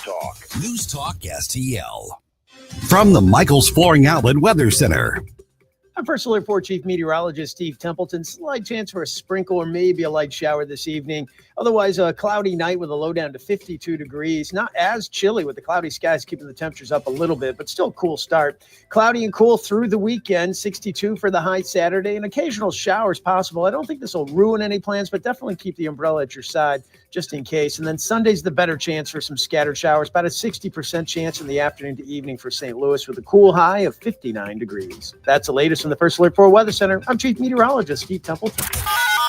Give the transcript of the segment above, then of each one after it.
Talk. News Talk STL. From the Michaels Flooring Outlet Weather Center. I'm First Alert 4 Chief Meteorologist Steve Templeton. Slight chance for a sprinkle or maybe a light shower this evening. Otherwise, a cloudy night with a low down to 52 degrees. Not as chilly with the cloudy skies keeping the temperatures up a little bit, but still a cool start. Cloudy and cool through the weekend, 62 for the high Saturday, and occasional showers possible. I don't think this will ruin any plans, but definitely keep the umbrella at your side just in case. And then Sunday's the better chance for some scattered showers, about a 60% chance in the afternoon to evening for St. Louis with a cool high of 59 degrees. That's the latest from the First Alert 4 Weather Center. I'm Chief Meteorologist Steve Templeton.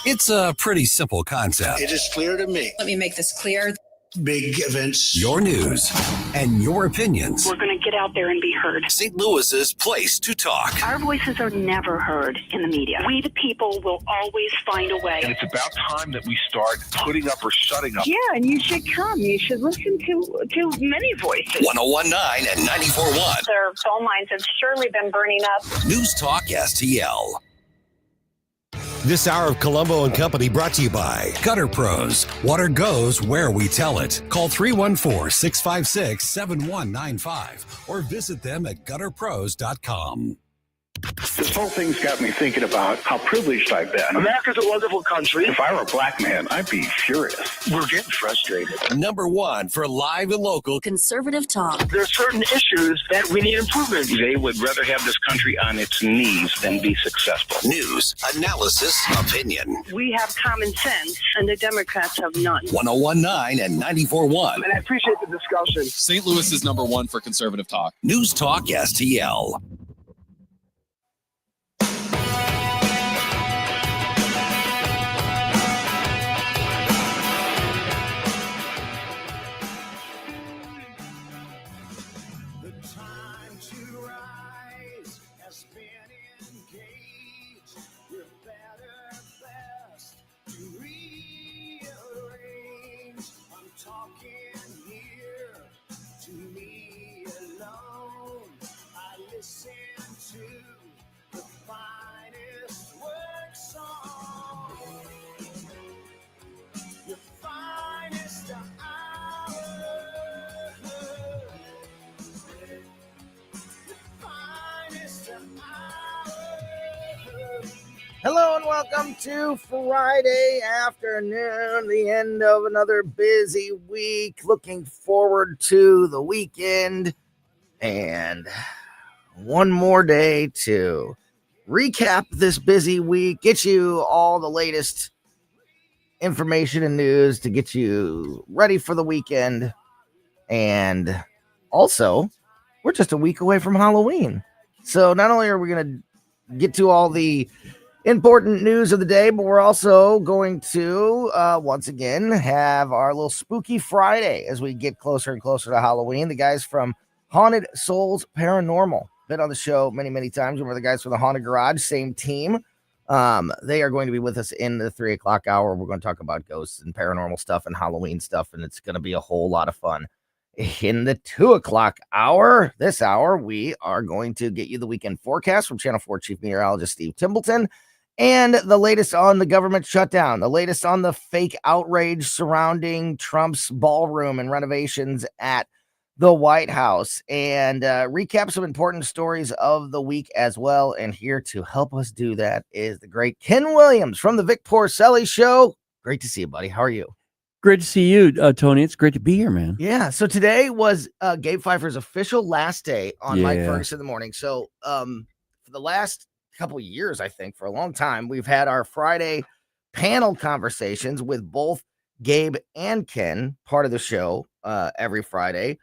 It's a pretty simple concept. It is clear to me. Let me make this clear. Big events. Your news and your opinions. We're going to get out there and be heard. St. Louis's place to talk. Our voices are never heard in the media. We, the people, will always find a way. And it's about time that we start putting up or shutting up. Yeah, and you should come. You should listen to many voices. 101.9 and 94.1. Their phone lines have surely been burning up. News Talk STL. This hour of Colombo Company brought to you by Gutter Pros. Water goes where we tell it. Call 314-656-7195 or visit them at gutterpros.com. This whole thing's got me thinking about how privileged I've been. America's a wonderful country. If I were a black man, I'd be furious. We're getting frustrated. Number one for live and local Conservative talk. There are certain issues that we need improvement. They would rather have this country on its knees than be successful. news, analysis, opinion. We have common sense, and the Democrats have none. 101.9 and 94.1. And I appreciate the discussion. St. Louis is number one for conservative talk. News Talk STL. Hello and welcome to Friday afternoon, the end of another busy week. Looking forward to the weekend and one more day to recap this busy week, get you all the latest information and news to get you ready for the weekend. And also, we're just a week away from Halloween. So not only are we going to get to all the important news of the day, but we're also going to once again have our little spooky Friday as we get closer and closer to Halloween. The guys from Haunted Souls Paranormal been on the show many times. We're the guys from the Haunted Garage, same team. They are going to be with us in the 3 o'clock hour. We're going to talk about ghosts and paranormal stuff and Halloween stuff, and it's going to be a whole lot of fun. In the 2 o'clock hour, this hour, we are going to get you the weekend forecast from Channel 4 Chief Meteorologist Steve Templeton. And the latest on the government shutdown, the latest on the fake outrage surrounding Trump's ballroom and renovations at the White House, and recap some important stories of the week as well. And here to help us do that is the great Ken Williams from the Vic Porcelli Show. Great to see you, buddy. How are you? Great to see you, Tony. It's great to be here, man. Yeah. So today was Gabe Pfeiffer's official last day on Mike Ferguson in the Morning. So for the last couple years, I think for a long time, we've had our Friday panel conversations with both Gabe and Ken, part of the show every Friday.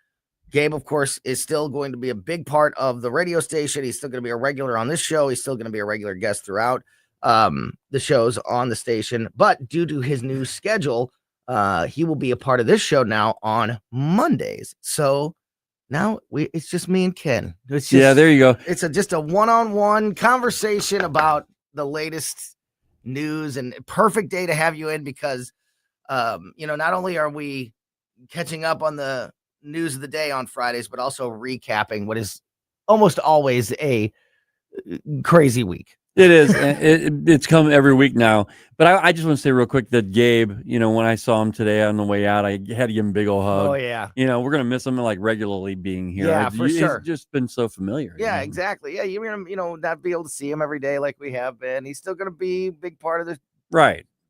Gabe, of course, is still going to be a big part of the radio station. He's still going to be a regular on this show. He's still going to be a regular guest throughout the shows on the station. But due to his new schedule, he will be a part of this show now on Mondays. So now it's just me and Ken. It's just, there you go. It's just a one-on-one conversation about the latest news, and perfect day to have you in because, not only are we catching up on the news of the day on Fridays, but also recapping what is almost always a crazy week. It is. It's come every week now. But I just want to say real quick that Gabe, when I saw him today on the way out, I had to give him a big old hug. Oh, yeah. We're going to miss him like regularly being here. Yeah, for sure. It's just been so familiar. Yeah, exactly. Yeah, you're going to, not be able to see him every day like we have been. He's still going to be a big part of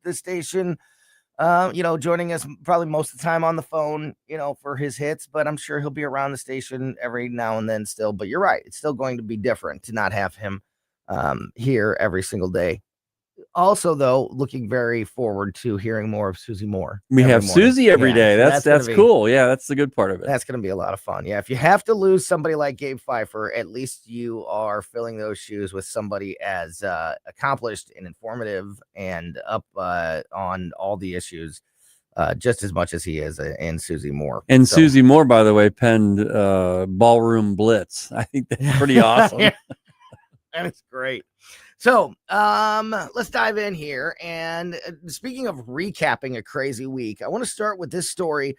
the station. Joining us probably most of the time on the phone, for his hits, but I'm sure he'll be around the station every now and then still. But you're right. It's still going to be different to not have him here every single day. Also, though, looking very forward to hearing more of Susie Moore. We have morning. Susie every day. That's cool. Yeah, that's the good part of it. That's going to be a lot of fun. Yeah, if you have to lose somebody like Gabe Pfeiffer, at least you are filling those shoes with somebody as accomplished and informative and up on all the issues just as much as he is in Susie Moore. And Susie Moore, by the way, penned Ballroom Blitz. I think that's pretty awesome. Yeah. That is great. So let's dive in here. And speaking of recapping a crazy week, I want to start with this story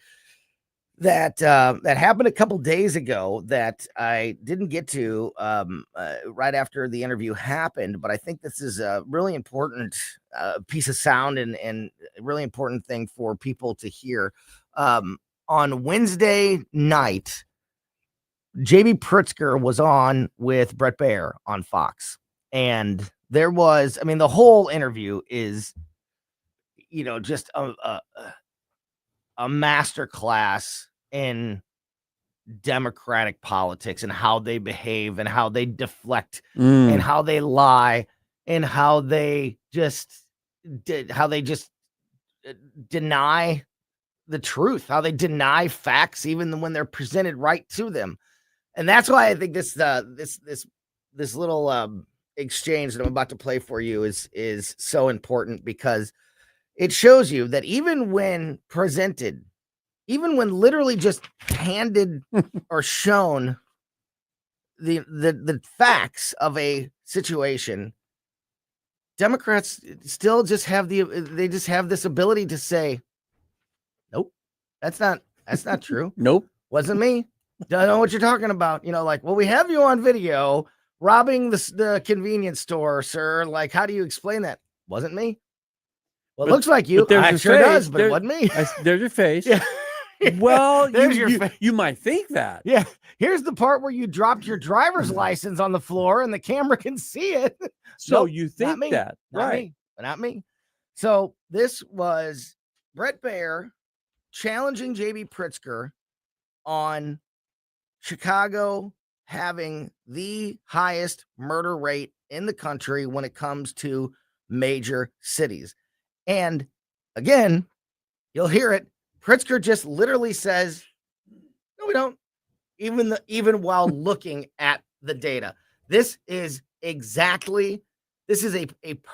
that happened a couple days ago that I didn't get to right after the interview happened. But I think this is a really important piece of sound and a really important thing for people to hear. On Wednesday night, JB Pritzker was on with Brett Baer on Fox. And there was, the whole interview is, just a master class in Democratic politics and how they behave and how they deflect and how they lie and how they just deny the truth, how they deny facts even when they're presented right to them. And that's why I think this little exchange that I'm about to play for you is so important, because it shows you that even when presented, even when literally just handed or shown the facts of a situation, Democrats still just have this ability to say, nope, that's not true. Nope. Wasn't me. Don't know what you're talking about. Well, we have you on video robbing the convenience store, sir. Like, how do you explain that? Wasn't me. Well, it looks like you. It sure does, but it wasn't me. There's your face. Yeah. Well, you might think that. Yeah. Here's the part where you dropped your driver's license on the floor and the camera can see it. So nope, you think that, right? Not me. So this was Brett Baer challenging JB Pritzker on Chicago having the highest murder rate in the country when it comes to major cities. And again, you'll hear it. Pritzker just literally says, no, we don't. Even while looking at the data. This is a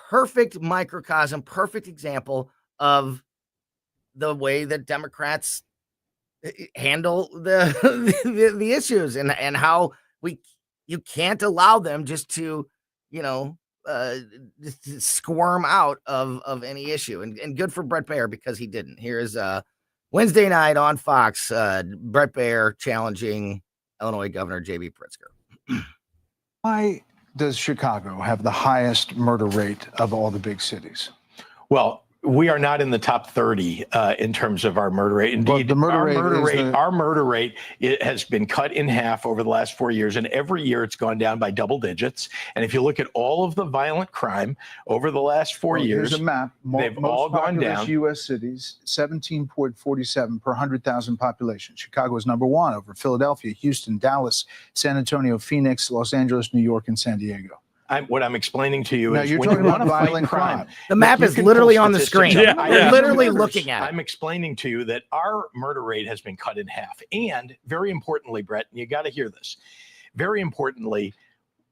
perfect microcosm, perfect example of the way that Democrats handle the issues and how you can't allow them just to just squirm out of any issue, and good for Brett Baer because he didn't. Here's Wednesday night on Fox, Brett Baer challenging Illinois Governor JB Pritzker. Why does Chicago have the highest murder rate of all the big cities? Well, we are not in the top 30 in terms of our murder rate. Indeed, our murder rate it has been cut in half over the last 4 years, and every year it's gone down by double digits. And if you look at all of the violent crime over the last 4 years, here's a map. They've all gone down. U.S. cities, 17.47 per 100,000 population. Chicago is number one over Philadelphia, Houston, Dallas, San Antonio, Phoenix, Los Angeles, New York, and San Diego. What I'm explaining to you now is you're when talking you about violent crime. The map is literally on the screen. We're literally looking at it. I'm explaining to you that our murder rate has been cut in half. And very importantly, Brett, and you got to hear this. Very importantly,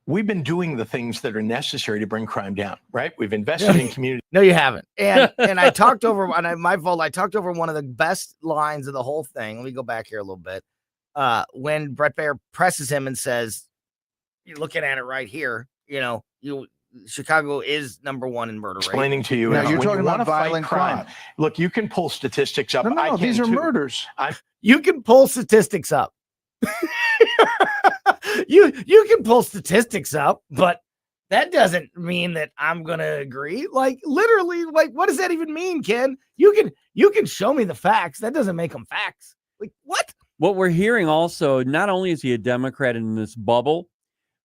we've been doing the things that are necessary to bring crime down, right? We've invested in community. No, you haven't. And I talked over, my fault, I talked over one of the best lines of the whole thing. Let me go back here a little bit. When Brett Baer presses him and says, you're looking at it right here, Chicago is number one in murder rate. Explaining to you. Now you're talking about violent crime. Look, you can pull statistics up. No, these are murders. You can pull statistics up. you can pull statistics up, but that doesn't mean that I'm going to agree. Like literally, like what does that even mean, Ken? You can show me the facts. That doesn't make them facts. Like what? What we're hearing also, not only is he a Democrat in this bubble,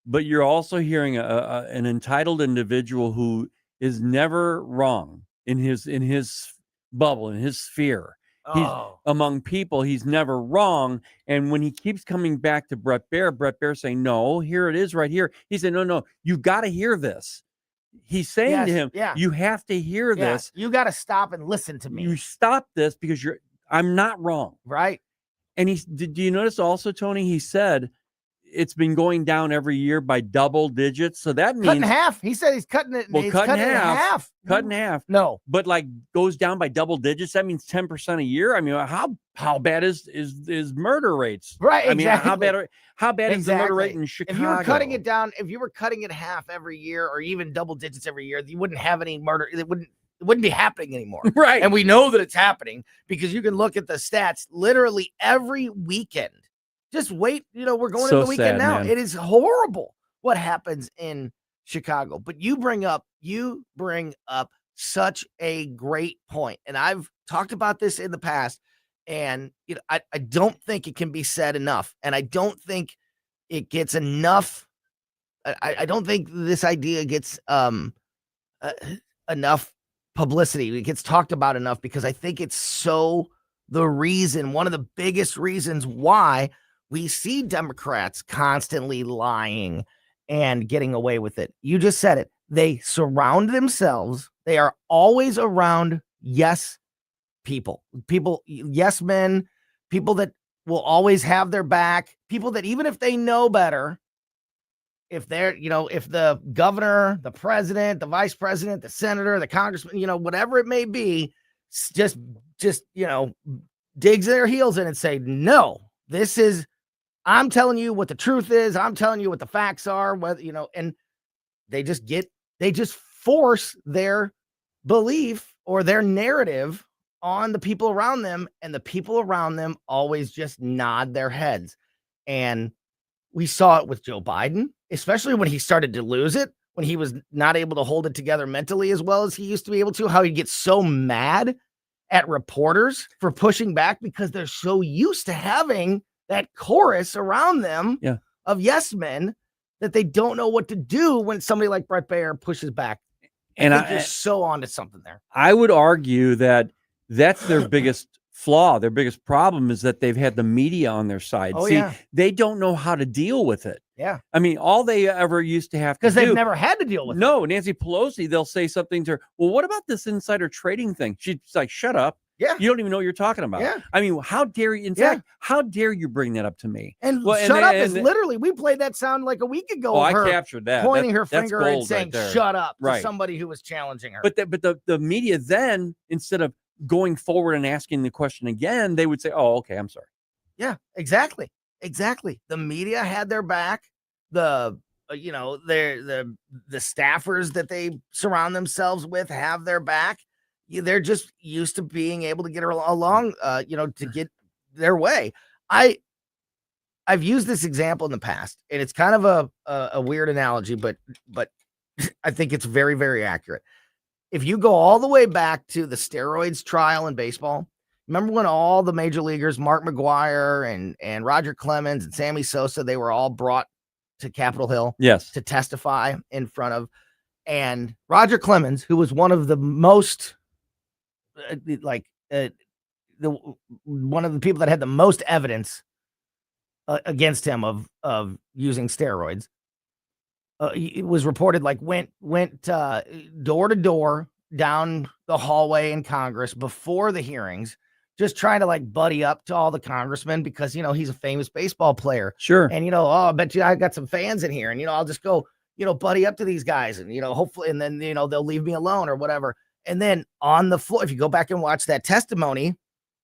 but you're also hearing an entitled individual who is never wrong in his bubble, in his sphere. He's among people, he's never wrong. And when he keeps coming back to Brett Baer saying, no, here it is right here. He said, no, you got to hear this. He's saying to him, you have to hear this. You got to stop and listen to me. You stop this because I'm not wrong. Right. And do you notice also, Tony, he said, it's been going down every year by double digits. So that means cut in half. He said he's cutting it. Well, cut in half. Cut in Mm-hmm. half. No, but like goes down by double digits. That means 10% a year. I mean, how bad is murder rates? Right. I mean, exactly. how bad is the murder rate in Chicago? If you were cutting it down, if you were cutting it half every year, or even double digits every year, you wouldn't have any murder. It wouldn't be happening anymore. Right. And we know that it's happening because you can look at the stats literally every weekend. Just wait, we're going into the weekend now. Man. It is horrible what happens in Chicago. But you bring up such a great point. And I've talked about this in the past, and I don't think it can be said enough. And I don't think it gets enough. I don't think this idea gets enough publicity. It gets talked about enough because I think it's one of the biggest reasons why we see Democrats constantly lying and getting away with it. You just said it. They surround themselves. They are always around yes people, yes men, people that will always have their back, people that even if they know better, if they're, if the governor, the president, the vice president, the senator, the congressman, whatever it may be, just digs their heels in and say, no, I'm telling you what the truth is. I'm telling you what the facts are, and they just force their belief or their narrative on the people around them, and the people around them always just nod their heads. And we saw it with Joe Biden, especially when he started to lose it, when he was not able to hold it together mentally as well as he used to be able to, how he gets so mad at reporters for pushing back because they're so used to having that chorus around them of yes men that they don't know what to do when somebody like Brett Baer pushes back. And I think you're so onto something there. I would argue that that's their biggest flaw. Their biggest problem is that they've had the media on their side. They don't know how to deal with it. Yeah. I mean, all they ever used to have to do. Because they've never had to deal with it. No, Nancy Pelosi, they'll say something to her. Well, what about this insider trading thing? She's like, shut up. Yeah. You don't even know what you're talking about. Yeah. I mean, how dare you? In fact, how dare you bring that up to me? And shut up is literally, we played that sound like a week ago. I captured that. Pointing her finger and saying, shut up to right. somebody who was challenging her. But the media then, instead of going forward and asking the question again, they would say, oh, okay, I'm sorry. Yeah, exactly. Exactly. The media had their back. The staffers that they surround themselves with have their back. They're just used to being able to get along, to get their way. I've used this example in the past, and it's kind of a weird analogy, but I think it's very, very accurate. If you go all the way back to the steroids trial in baseball, remember when all the major leaguers, Mark McGwire and Roger Clemens and Sammy Sosa, they were all brought to Capitol Hill to testify in front of, and Roger Clemens, who was one of the most one of the people that had the most evidence against him of using steroids, it was reported went door to door down the hallway in Congress before the hearings, just trying to buddy up to all the congressmen because he's a famous baseball player. Sure. And I bet you I got some fans in here, and I'll just go buddy up to these guys, and hopefully, and then they'll leave me alone or whatever. And then on the floor, if you go back and watch that testimony,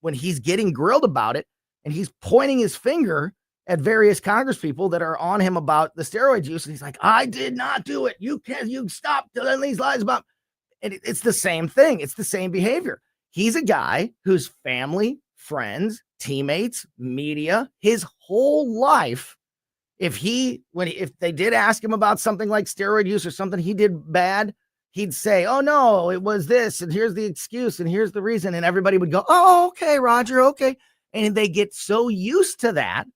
when he's getting grilled about it and he's pointing his finger at various Congress people that are on him about the steroid use, and he's like, I did not do it. You stop telling these lies about. And it's the same thing. It's the same behavior. He's a guy whose family, friends, teammates, media, his whole life If they did ask him about something like steroid use or something he did bad, he'd say, oh no, it was this, and here's the excuse, and here's the reason. And everybody would go, oh, okay, Roger, okay. And they get so used to that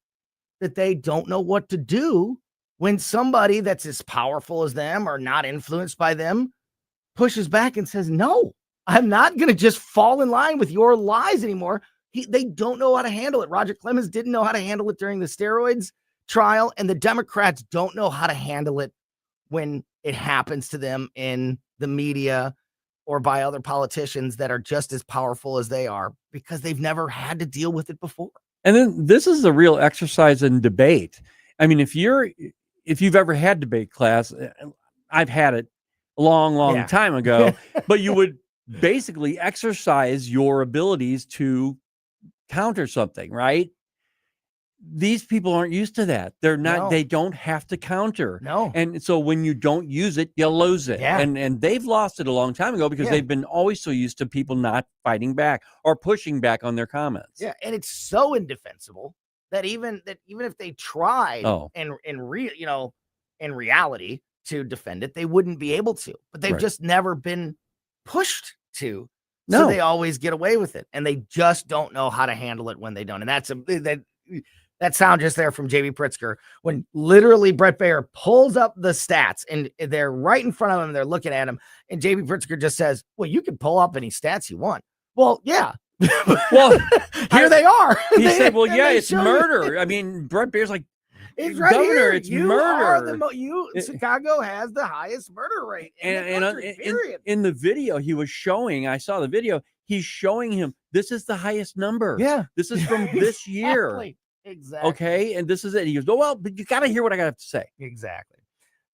they don't know what to do when somebody that's as powerful as them or not influenced by them pushes back and says, no, I'm not going to just fall in line with your lies anymore. They don't know how to handle it. Roger Clemens didn't know how to handle it during the steroids trial, and the Democrats don't know how to handle it when it happens to them in the media or by other politicians that are just as powerful as they are, because they've never had to deal with it before. And then this is the real exercise in debate. I mean, if you've ever had debate class, I've had it a long time ago, but you would basically exercise your abilities to counter something, right? These people aren't used to that. They're not, they don't have to counter. No. And so when you don't use it, you lose it. Yeah. And they've lost it a long time ago because they've been always so used to people not fighting back or pushing back on their comments. Yeah. And it's so indefensible that even if they tried in reality to defend it, they wouldn't be able to. But they've just never been pushed to. So they always get away with it. And they just don't know how to handle it when they don't. And that sound just there from JB Pritzker, when literally Brett Baer pulls up the stats and they're right in front of him. They're looking at him. And JB Pritzker just says, well, you can pull up any stats you want. Well, yeah. Well, here they are. He said, well, yeah, it's murder. I mean, Brett Baer's like, it's right Governor, here. it's You murder. are Chicago has the highest murder rate in the country, period. In the video he was showing, I saw the video, he's showing him, this is the highest number. Yeah. This is from this year. Exactly. Okay. And this is it. He goes, oh, well, but you got to hear what I got to say. Exactly.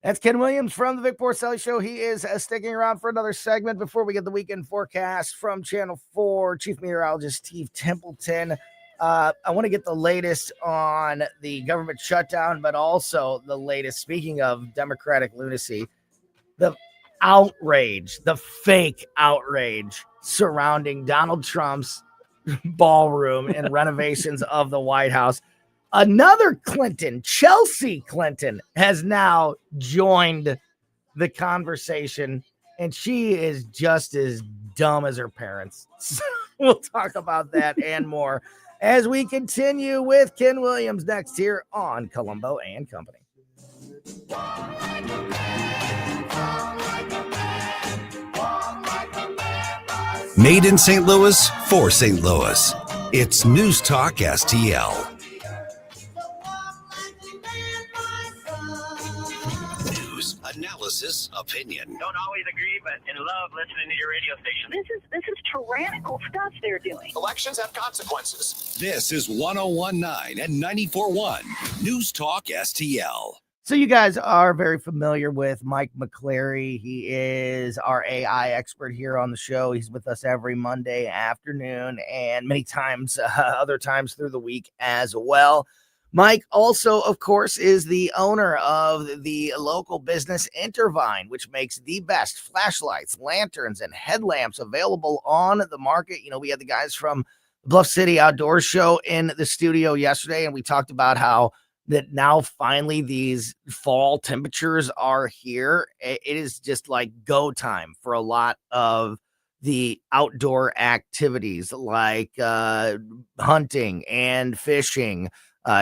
That's Ken Williams from the Vic Porcelli Show. He is sticking around for another segment before we get the weekend forecast from Channel 4. Chief Meteorologist Steve Templeton. I want to get the latest on the government shutdown, but also the latest, speaking of Democratic lunacy, the outrage, the fake outrage surrounding Donald Trump's ballroom and renovations of the White House. Another Clinton, Chelsea Clinton, has now joined the conversation, and she is just as dumb as her parents. So we'll talk about that and more as we continue with Ken Williams next here on Colombo and Company. Made in St. Louis for St. Louis. It's News Talk STL. News, analysis, opinion. Don't always agree, but in love listening to your radio station. This is tyrannical stuff they're doing. Elections have consequences. This is 101.9 and 94.1 News Talk STL. So you guys are very familiar with Mike McCleary. He is our AI expert here on the show. He's with us every Monday afternoon and many times, other times through the week as well. Mike also, of course, is the owner of the local business Intervine, which makes the best flashlights, lanterns, and headlamps available on the market. You know, we had the guys from Bluff City Outdoor Show in the studio yesterday, and we talked about how that now finally these fall temperatures are here. It is just like go time for a lot of the outdoor activities like hunting and fishing.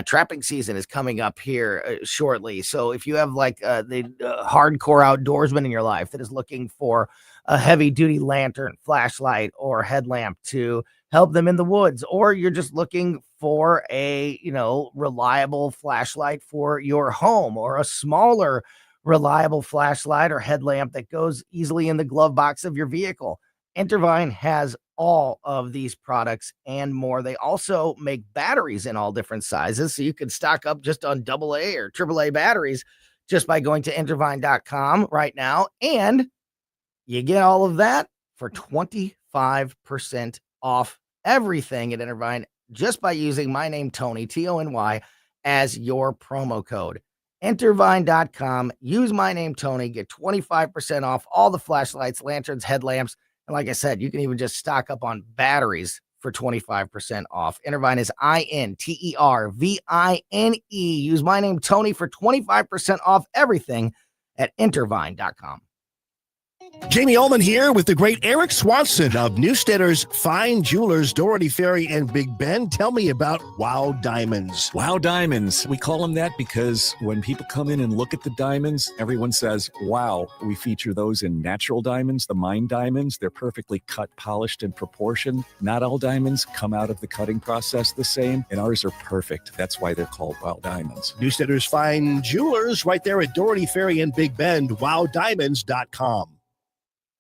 Trapping season is coming up here shortly. So if you have like the hardcore outdoorsman in your life that is looking for a heavy duty lantern, flashlight, or headlamp to help them in the woods, or you're just looking for a, reliable flashlight for your home, or a smaller reliable flashlight or headlamp that goes easily in the glove box of your vehicle, Intervine has all of these products and more. They also make batteries in all different sizes, so you can stock up just on AA or AAA batteries just by going to intervine.com right now, and you get all of that for 25% off everything at Intervine just by using my name, Tony, Tony, as your promo code. Intervine.com. Use my name, Tony. Get 25% off all the flashlights, lanterns, headlamps. And like I said, you can even just stock up on batteries for 25% off. Intervine is INTERVINE. Use my name, Tony, for 25% off everything at intervine.com. Jamie Ullman here with the great Eric Swanson of Newstedter's Fine Jewelers, Doherty Ferry, and Big Bend. Tell me about Wow Diamonds. Wow Diamonds. We call them that because when people come in and look at the diamonds, everyone says, wow. We feature those in natural diamonds, the mined diamonds. They're perfectly cut, polished, and proportioned. Not all diamonds come out of the cutting process the same, and ours are perfect. That's why they're called Wow Diamonds. Newstedter's Fine Jewelers right there at Doherty Ferry and Big Bend. WowDiamonds.com.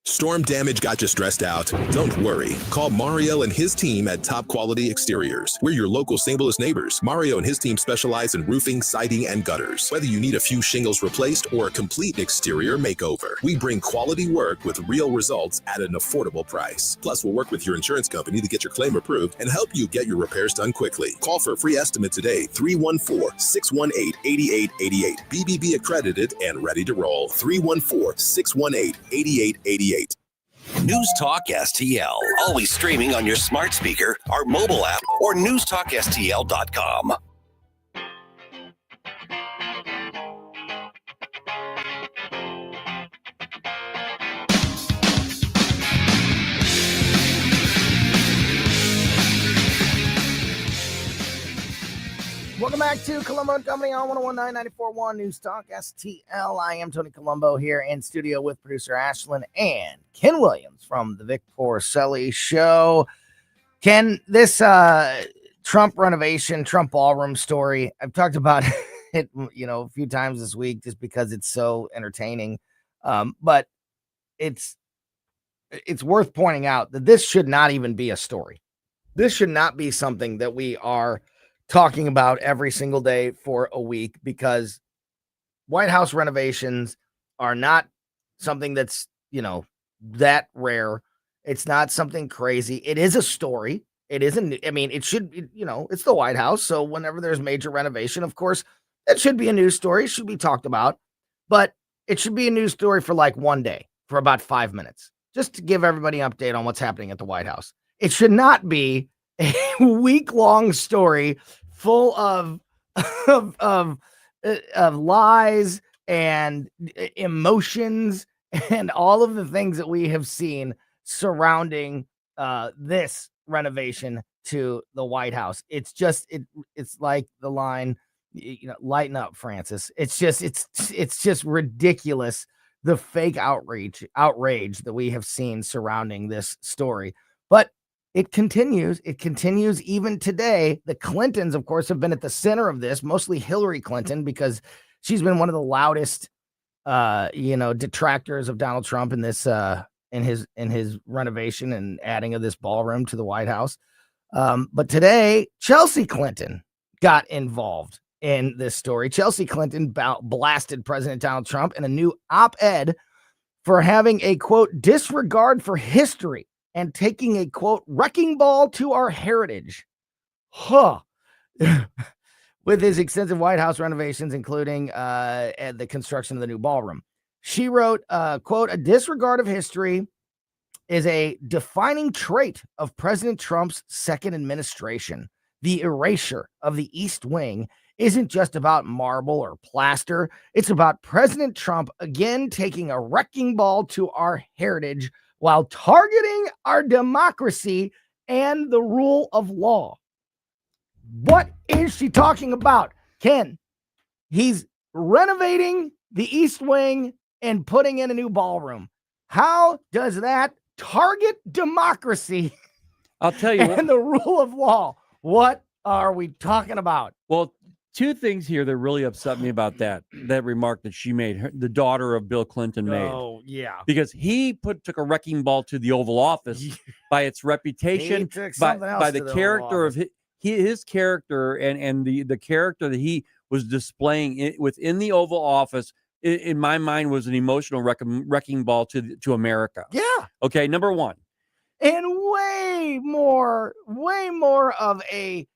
Storm damage got you stressed out? Don't worry. Call Mario and his team at Top Quality Exteriors. We're your local St. Louis neighbors. Mario and his team specialize in roofing, siding, and gutters. Whether you need a few shingles replaced or a complete exterior makeover, we bring quality work with real results at an affordable price. Plus, we'll work with your insurance company to get your claim approved and help you get your repairs done quickly. Call for a free estimate today, 314-618-8888. BBB accredited and ready to roll. 314-618-8888. News Talk STL. Always streaming on your smart speaker, our mobile app, or newstalkstl.com. Welcome back to Colombo Company on 101.9 News Talk STL. I am Tony Colombo here in studio with producer Ashlyn and Ken Williams from the Vic Porcelli Show. Ken, this Trump renovation, Trump ballroom story, I've talked about it, a few times this week just because it's so entertaining. But it's worth pointing out that this should not even be a story. This should not be something that we are talking about every single day for a week, because White House renovations are not something that's, that rare. It's not something crazy. It is a story. It isn't. It should be, it's the White House. So whenever there's major renovation, of course, it should be a news story. It should be talked about, but it should be a news story for like one day, for about 5 minutes, just to give everybody an update on what's happening at the White House. It should not be a week-long story full of lies and emotions and all of the things that we have seen surrounding this renovation to the White House. It's just it's like the line, lighten up, Francis. It's just ridiculous, the fake outrage that we have seen surrounding this story. But it continues even today. The Clintons, of course, have been at the center of this, mostly Hillary Clinton, because she's been one of the loudest, detractors of Donald Trump in this, in his renovation and adding of this ballroom to the White House. But today, Chelsea Clinton got involved in this story. Chelsea Clinton blasted President Donald Trump in a new op-ed for having a, quote, disregard for history and taking a, quote, wrecking ball to our heritage. With his extensive White House renovations, including the construction of the new ballroom. She wrote, quote, a disregard of history is a defining trait of President Trump's second administration. The erasure of the East Wing isn't just about marble or plaster. It's about President Trump again taking a wrecking ball to our heritage while targeting our democracy and the rule of law. What is she talking about, Ken? He's renovating the East Wing and putting in a new ballroom. How does that target democracy? I'll tell you and the rule of law? What are we talking about? Well, two things here that really upset me about that remark that she made, the daughter of Bill Clinton made. Oh, yeah. Because he took a wrecking ball to the Oval Office by its reputation, by the character of his character and the character that he was displaying within the Oval Office. In my mind, was an emotional wrecking ball to America. Yeah. Okay, number one. And way more of a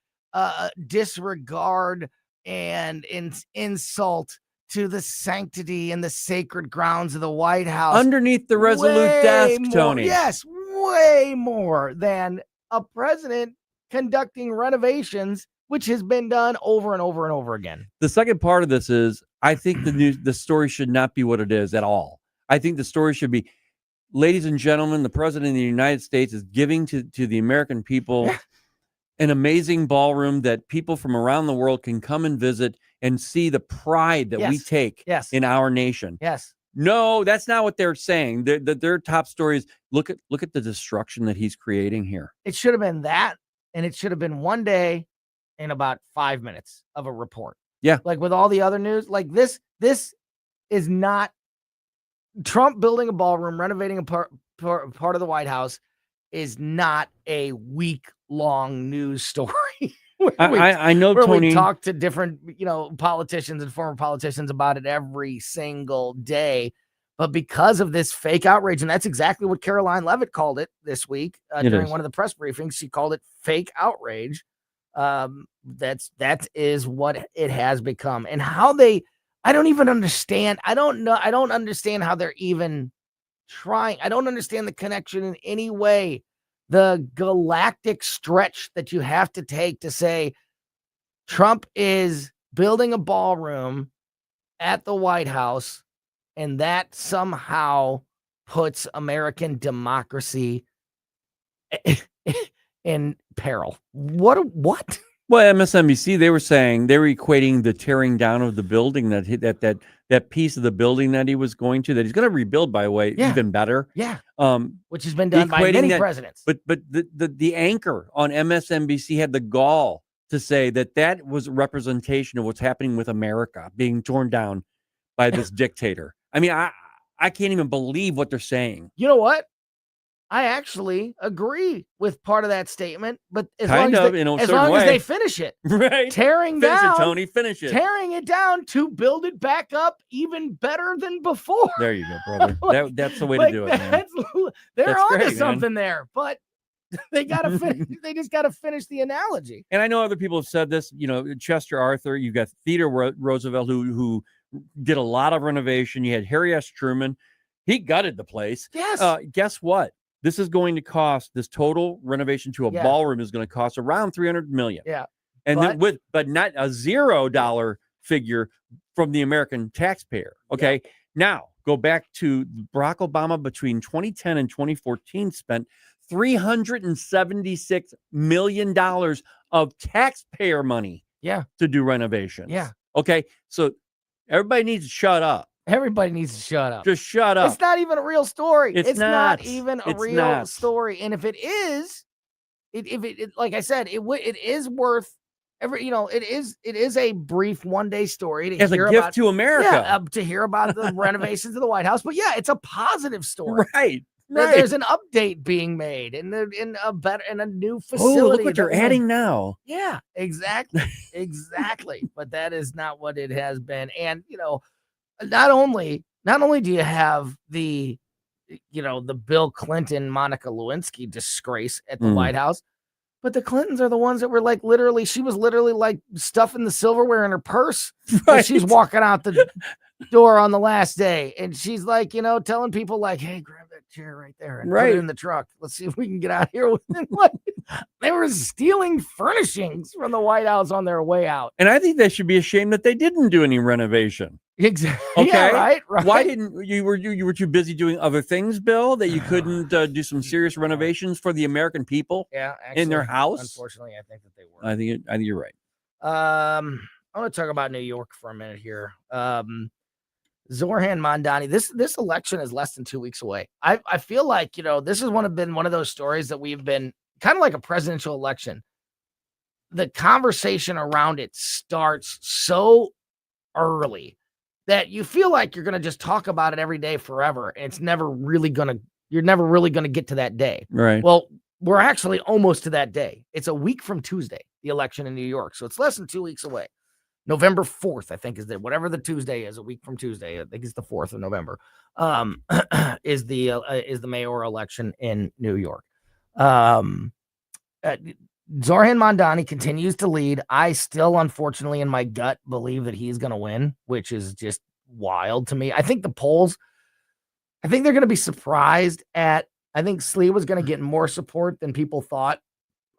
disregard and insult to the sanctity and the sacred grounds of the White House. Underneath the resolute desk, Tony. Yes, way more than a president conducting renovations, which has been done over and over and over again. The second part of this is, I think the story should not be what it is at all. I think the story should be, ladies and gentlemen, the president of the United States is giving to the American people an amazing ballroom that people from around the world can come and visit and see the pride that we take in our nation. Yes. No, that's not what they're saying. Their top story is, look at the destruction that he's creating here. It should have been that, and it should have been one day in about 5 minutes of a report. Yeah. Like with all the other news, like this is not Trump building a ballroom, renovating a part of the White House is not a week-long news story. I know, where Tony. We talk to different, politicians and former politicians about it every single day. But because of this fake outrage, and that's exactly what Caroline Leavitt called it this week during one of the press briefings, she called it fake outrage. That is what it has become, and how I don't even understand. I don't know. I don't understand how they're even trying. I don't understand the connection in any way. The galactic stretch that you have to take to say Trump is building a ballroom at the White House, and that somehow puts American democracy in peril. What? Well, MSNBC, they were saying, they were equating the tearing down of the building, that piece of the building that he was going to, that he's going to rebuild, by the way, even better. Yeah. Which has been done by many presidents. But the anchor on MSNBC had the gall to say that was a representation of what's happening with America being torn down by this dictator. I mean, I can't even believe what they're saying. You know what? I actually agree with part of that statement, but as long as they finish it, right? Finish it, Tony. Finish it. Tearing it down to build it back up even better than before. There you go, brother. That's the way to do it, man. They're onto something there, but they gotta finish. They just gotta finish the analogy. And I know other people have said this. Chester Arthur. You've got Theodore Roosevelt, who did a lot of renovation. You had Harry S. Truman. He gutted the place. Yes. Guess what? This is going to cost, this total renovation to a ballroom is going to cost around $300 million. Yeah. And but not a $0 figure from the American taxpayer. Okay. Yeah. Now go back to Barack Obama between 2010 and 2014 spent $376 million of taxpayer money. Yeah. To do renovations. Yeah. Okay. So everybody needs to shut up. Everybody needs to shut up. Just shut up. It's not even a real story. It's not even a real story. And if it is, like I said, it is worth it is a brief one-day story as a gift to America. Yeah, to hear about the renovations of the White House. But yeah, it's a positive story. Right. There's an update being made in a new facility. Oh, look what you're adding now. Yeah, exactly. Exactly. But that is not what it has been. And not only do you have the Bill Clinton, Monica Lewinsky disgrace at the White House, but the Clintons are the ones that were she was literally like stuffing the silverware in her purse. Right. As she's walking out the door on the last day. And she's like, telling people like, hey, grab that chair right there and put it in the truck. Let's see if we can get out of here. They were stealing furnishings from the White House on their way out. And I think they should be ashamed that they didn't do any renovation. Exactly. Okay. Yeah, right. Why didn't you were too busy doing other things, Bill, that you couldn't do some serious renovations for the American people? Yeah, actually, in their house. Unfortunately, I think that they were. I think you're right. I want to talk about New York for a minute here. Zoran Mamdani. This election is less than 2 weeks away. I feel like this has been one of those stories that we've been kind of like a presidential election. The conversation around it starts so early that you feel like you're going to just talk about it every day forever. And you're never really going to get to that day. Right. Well, we're actually almost to that day. It's a week from Tuesday, the election in New York. So it's less than 2 weeks away. November 4th, I think is whatever the Tuesday is, a week from Tuesday. I think it's the 4th of November, is the mayoral election in New York. Zoran Mamdani continues to lead. I still, unfortunately, in my gut, believe that he's going to win, which is just wild to me. I think the polls, they're going to be surprised at, I think Slee was going to get more support than people thought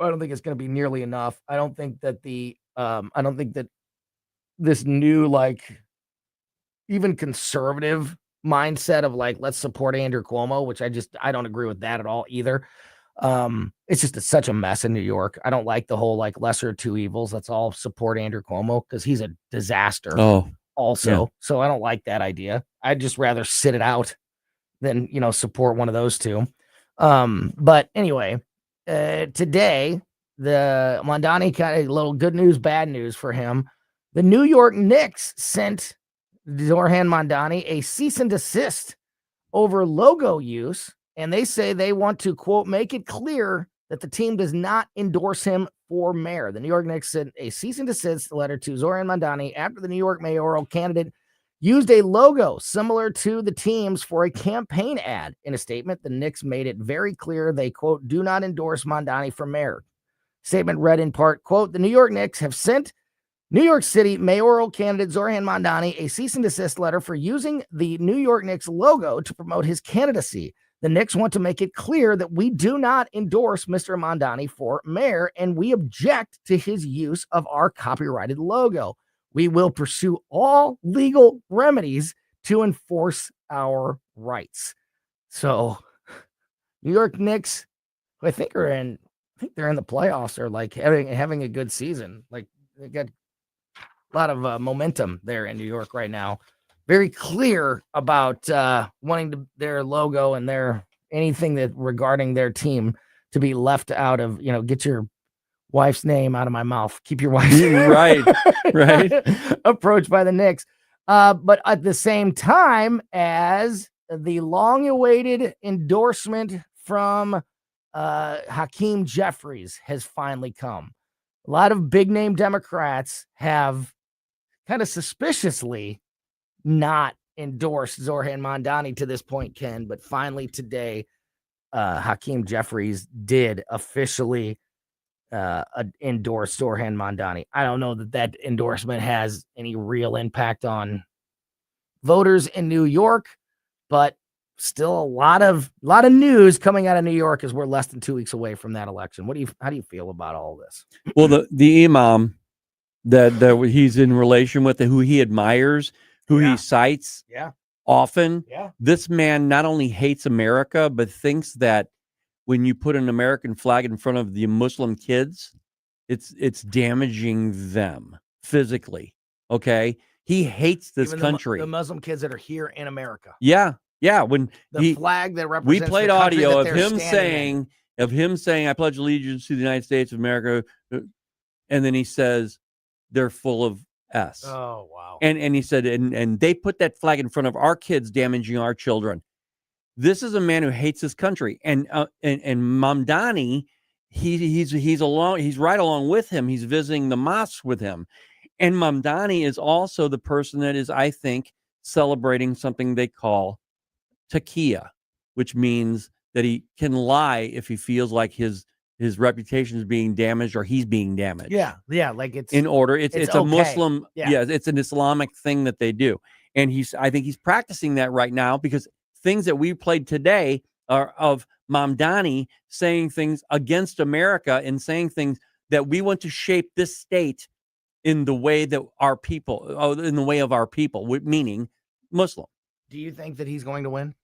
I don't think it's going to be nearly enough. I don't think that this new, like, even conservative mindset of like, let's support Andrew Cuomo, which I don't agree with that at all either. It's just such a mess in New York. I don't like the whole like lesser of two evils. Let's all support Andrew Cuomo because he's a disaster. Oh, also. yeah. So I don't like that idea. I'd just rather sit it out than, support one of those two. But anyway, today, the Mondani kind of little good news, bad news for him. The New York Knicks sent Zoran Mondani a cease and desist over logo use, and they say they want to, quote, make it clear that the team does not endorse him for mayor. The New York Knicks sent a cease and desist letter to Zoran Mondani after the New York mayoral candidate used a logo similar to the team's for a campaign ad. In a statement, the Knicks made it very clear they, quote, do not endorse Mondani for mayor. Statement read in part, quote, the New York Knicks have sent New York City mayoral candidate Zoran Mondani a cease and desist letter for using the New York Knicks logo to promote his candidacy. The Knicks want to make it clear that we do not endorse Mr. Mondani for mayor, and we object to his use of our copyrighted logo. We will pursue all legal remedies to enforce our rights. So, New York Knicks, I think they're in the playoffs, or like having a good season. Like, they got a lot of momentum there in New York right now. Very clear about wanting their logo and anything that regarding their team to be left out of, get your wife's name out of my mouth. Keep your wife's right. approach by the Knicks. But at the same time as the long-awaited endorsement from Hakeem Jeffries has finally come. A lot of big-name Democrats have kind of suspiciously not endorsed Zoran Mondani to this point, Ken, but finally today, Hakeem Jeffries did officially endorse Zoran Mondani. I don't know that endorsement has any real impact on voters in New York, but still a lot of news coming out of New York as we're less than 2 weeks away from that election. How do you feel about all this? Well, the imam that he's in relation with, who he admires, who he cites often. Yeah. This man not only hates America, but thinks that when you put an American flag in front of the Muslim kids, it's damaging them physically. Okay. He hates this country. The Muslim kids that are here in America. Yeah. Yeah. When the flag that represents we played the country audio that of him saying, I pledge allegiance to the United States of America. And then he says, they're full of S. Oh, wow. And he said, and they put that flag in front of our kids, damaging our children. This is a man who hates his country. And Mamdani, he's right along with him. He's visiting the mosques with him. And Mamdani is also the person that is, I think, celebrating something they call taqiyya, which means that he can lie if he feels like his reputation is being damaged or he's being damaged. Yeah, like it's in order. It's okay. a Muslim. Yeah, it's an Islamic thing that they do, and I think he's practicing that right now, because things that we played today are of Mamdani saying things against America and saying things that we want to shape this state in the way that our people, in the way of our people, meaning Muslim. Do you think that he's going to win?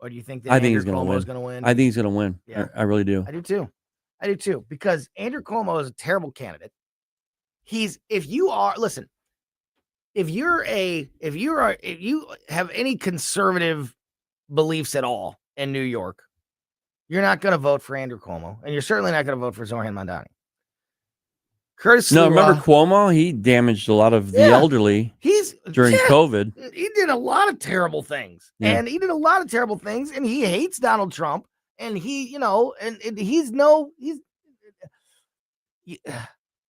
Or do you think that Andrew Cuomo is going to win? I think he's going to win. Yeah. I really do. I do too. Because Andrew Cuomo is a terrible candidate. If you have any conservative beliefs at all in New York, you're not going to vote for Andrew Cuomo, and you're certainly not going to vote for Zoran Mondani. Remember Cuomo? He damaged a lot of the elderly during COVID. He did a lot of terrible things. And he hates Donald Trump. And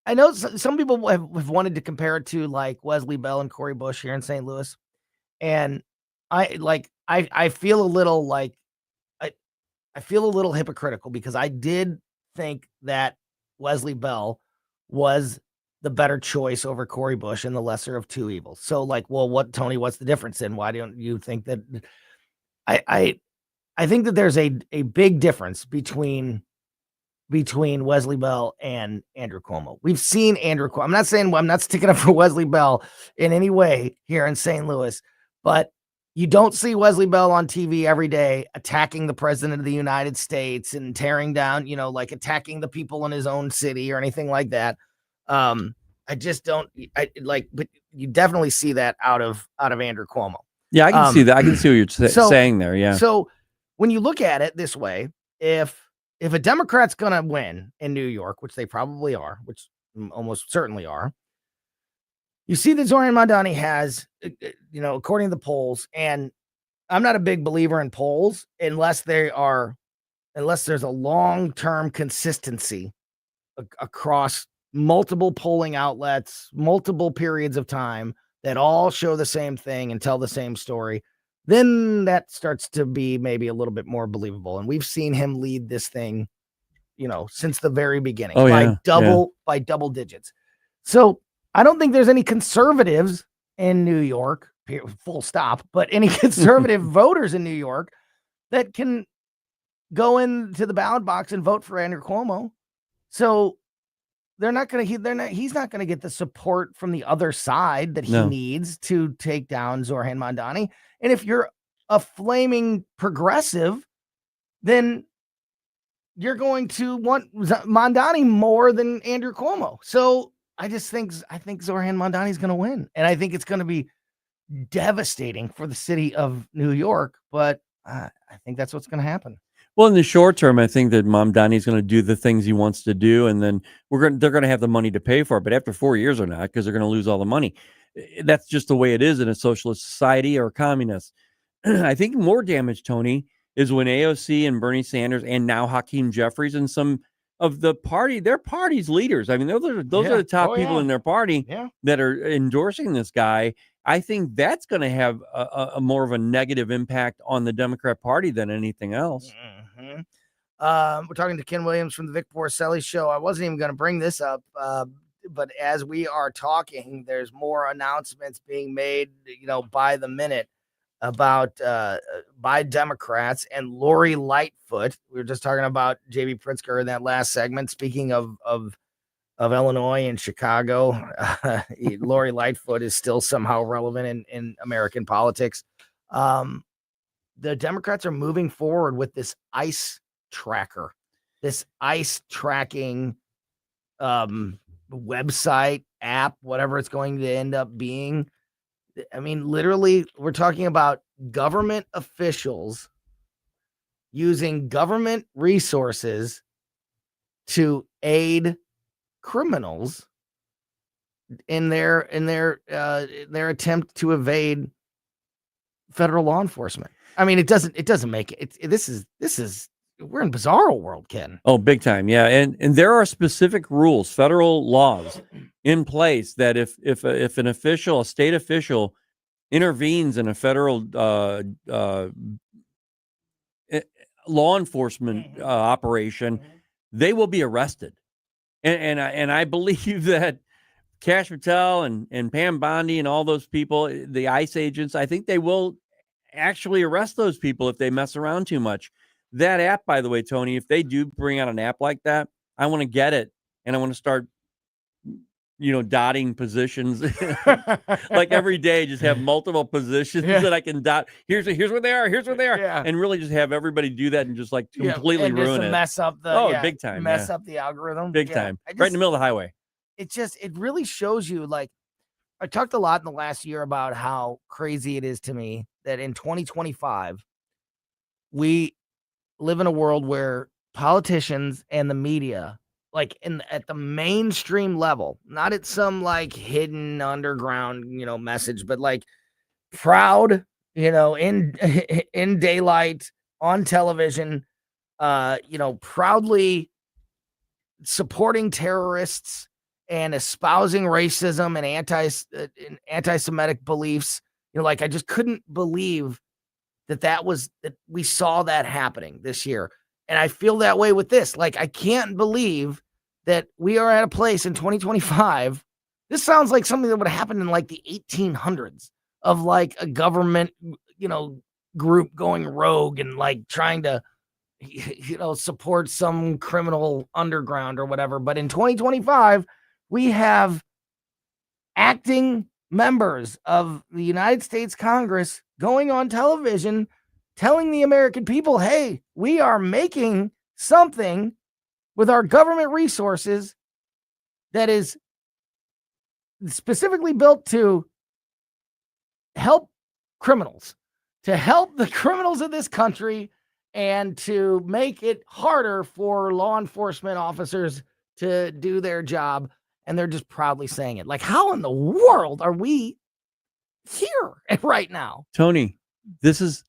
I know some people have wanted to compare it to like Wesley Bell and Cory Bush here in St. Louis. And I feel a little like, I feel a little hypocritical, because I did think that Wesley Bell was the better choice over Cory Bush and the lesser of two evils. So like, well, what's the difference then? Why don't you think that? I think that there's a big difference between between Wesley Bell and Andrew Cuomo. We've seen Andrew Cuomo. I'm not sticking up for Wesley Bell in any way here in St. Louis, but you don't see Wesley Bell on TV every day attacking the president of the United States and tearing down, like attacking the people in his own city or anything like that. I just don't but you definitely see that out of Andrew Cuomo. Yeah, I can see that. I can see what you're saying there. Yeah. So when you look at it this way, if a Democrat's going to win in New York, which they probably are, which almost certainly are, you see that Zoran Mondani has, according to the polls, and I'm not a big believer in polls unless there's a long-term consistency across multiple polling outlets, multiple periods of time that all show the same thing and tell the same story. Then that starts to be maybe a little bit more believable. And we've seen him lead this thing, since the very beginning by double digits. So I don't think there's any conservatives in New York, full stop, but any conservative voters in New York that can go into the ballot box and vote for Andrew Cuomo. So he's not going to get the support from the other side that he needs to take down Zoran Mondani. And if you're a flaming progressive, then you're going to want Mondani more than Andrew Cuomo. So I think Zoran Mondani is going to win. And I think it's going to be devastating for the city of New York, but I think that's what's going to happen. Well, in the short term, I think that Mamdani is going to do the things he wants to do, and then they're going to have the money to pay for it. But after 4 years or not, because they're going to lose all the money. That's just the way it is in a socialist society or communist. I think more damage, Tony, is when AOC and Bernie Sanders and now Hakeem Jeffries and some of their party's leaders. I mean, those are the top people in their party that are endorsing this guy. I think that's going to have a more of a negative impact on the Democrat Party than anything else. Mm-hmm. We're talking to Ken Williams from the Vic Porcelli Show. I wasn't even going to bring this up, but as we are talking, there's more announcements being made, by the minute about by Democrats and Lori Lightfoot. We were just talking about J.B. Pritzker in that last segment. Speaking of Illinois and Chicago, Lori Lightfoot is still somehow relevant in American politics. The Democrats are moving forward with this ICE tracker, this ICE tracking website, app, whatever it's going to end up being. I mean, literally, we're talking about government officials using government resources to aid criminals in their attempt to evade federal law enforcement. I mean, it doesn't make it. This is we're in bizarro world, Ken. Oh, big time. Yeah. And there are specific rules, federal laws in place that if an official, a state official intervenes in a federal law enforcement operation, they will be arrested. And I believe that Kash Patel and Pam Bondi and all those people, the ICE agents, I think they will actually arrest those people if they mess around too much. That app, by the way, Tony, if they do bring out an app like that, I want to get it and I want to start, dotting positions. Like every day, just have multiple positions that I can dot. Here's where they are. Here's where they are, and really just have everybody do that and just like completely ruin it. Mess up the big time. Mess up the algorithm. Big time. Right in the middle of the highway. It really shows you. Like I talked a lot in the last year about how crazy it is to me that in 2025 we live in a world where politicians and the media, like at the mainstream level, not at some like hidden underground, message, but like proud, in daylight on television, proudly supporting terrorists and espousing racism and anti-Semitic beliefs. I just couldn't believe that we saw that happening this year. And I feel that way with this. Like, I can't believe that we are at a place in 2025. This sounds like something that would have happened in like the 1800s of like a government, group going rogue and like trying to, support some criminal underground or whatever. But in 2025, we have acting members of the United States Congress going on television telling the American people, hey, we are making something with our government resources that is specifically built to help criminals, to help the criminals of this country, and to make it harder for law enforcement officers to do their job. And they're just proudly saying it. Like, how in the world are we here right now? Tony, this is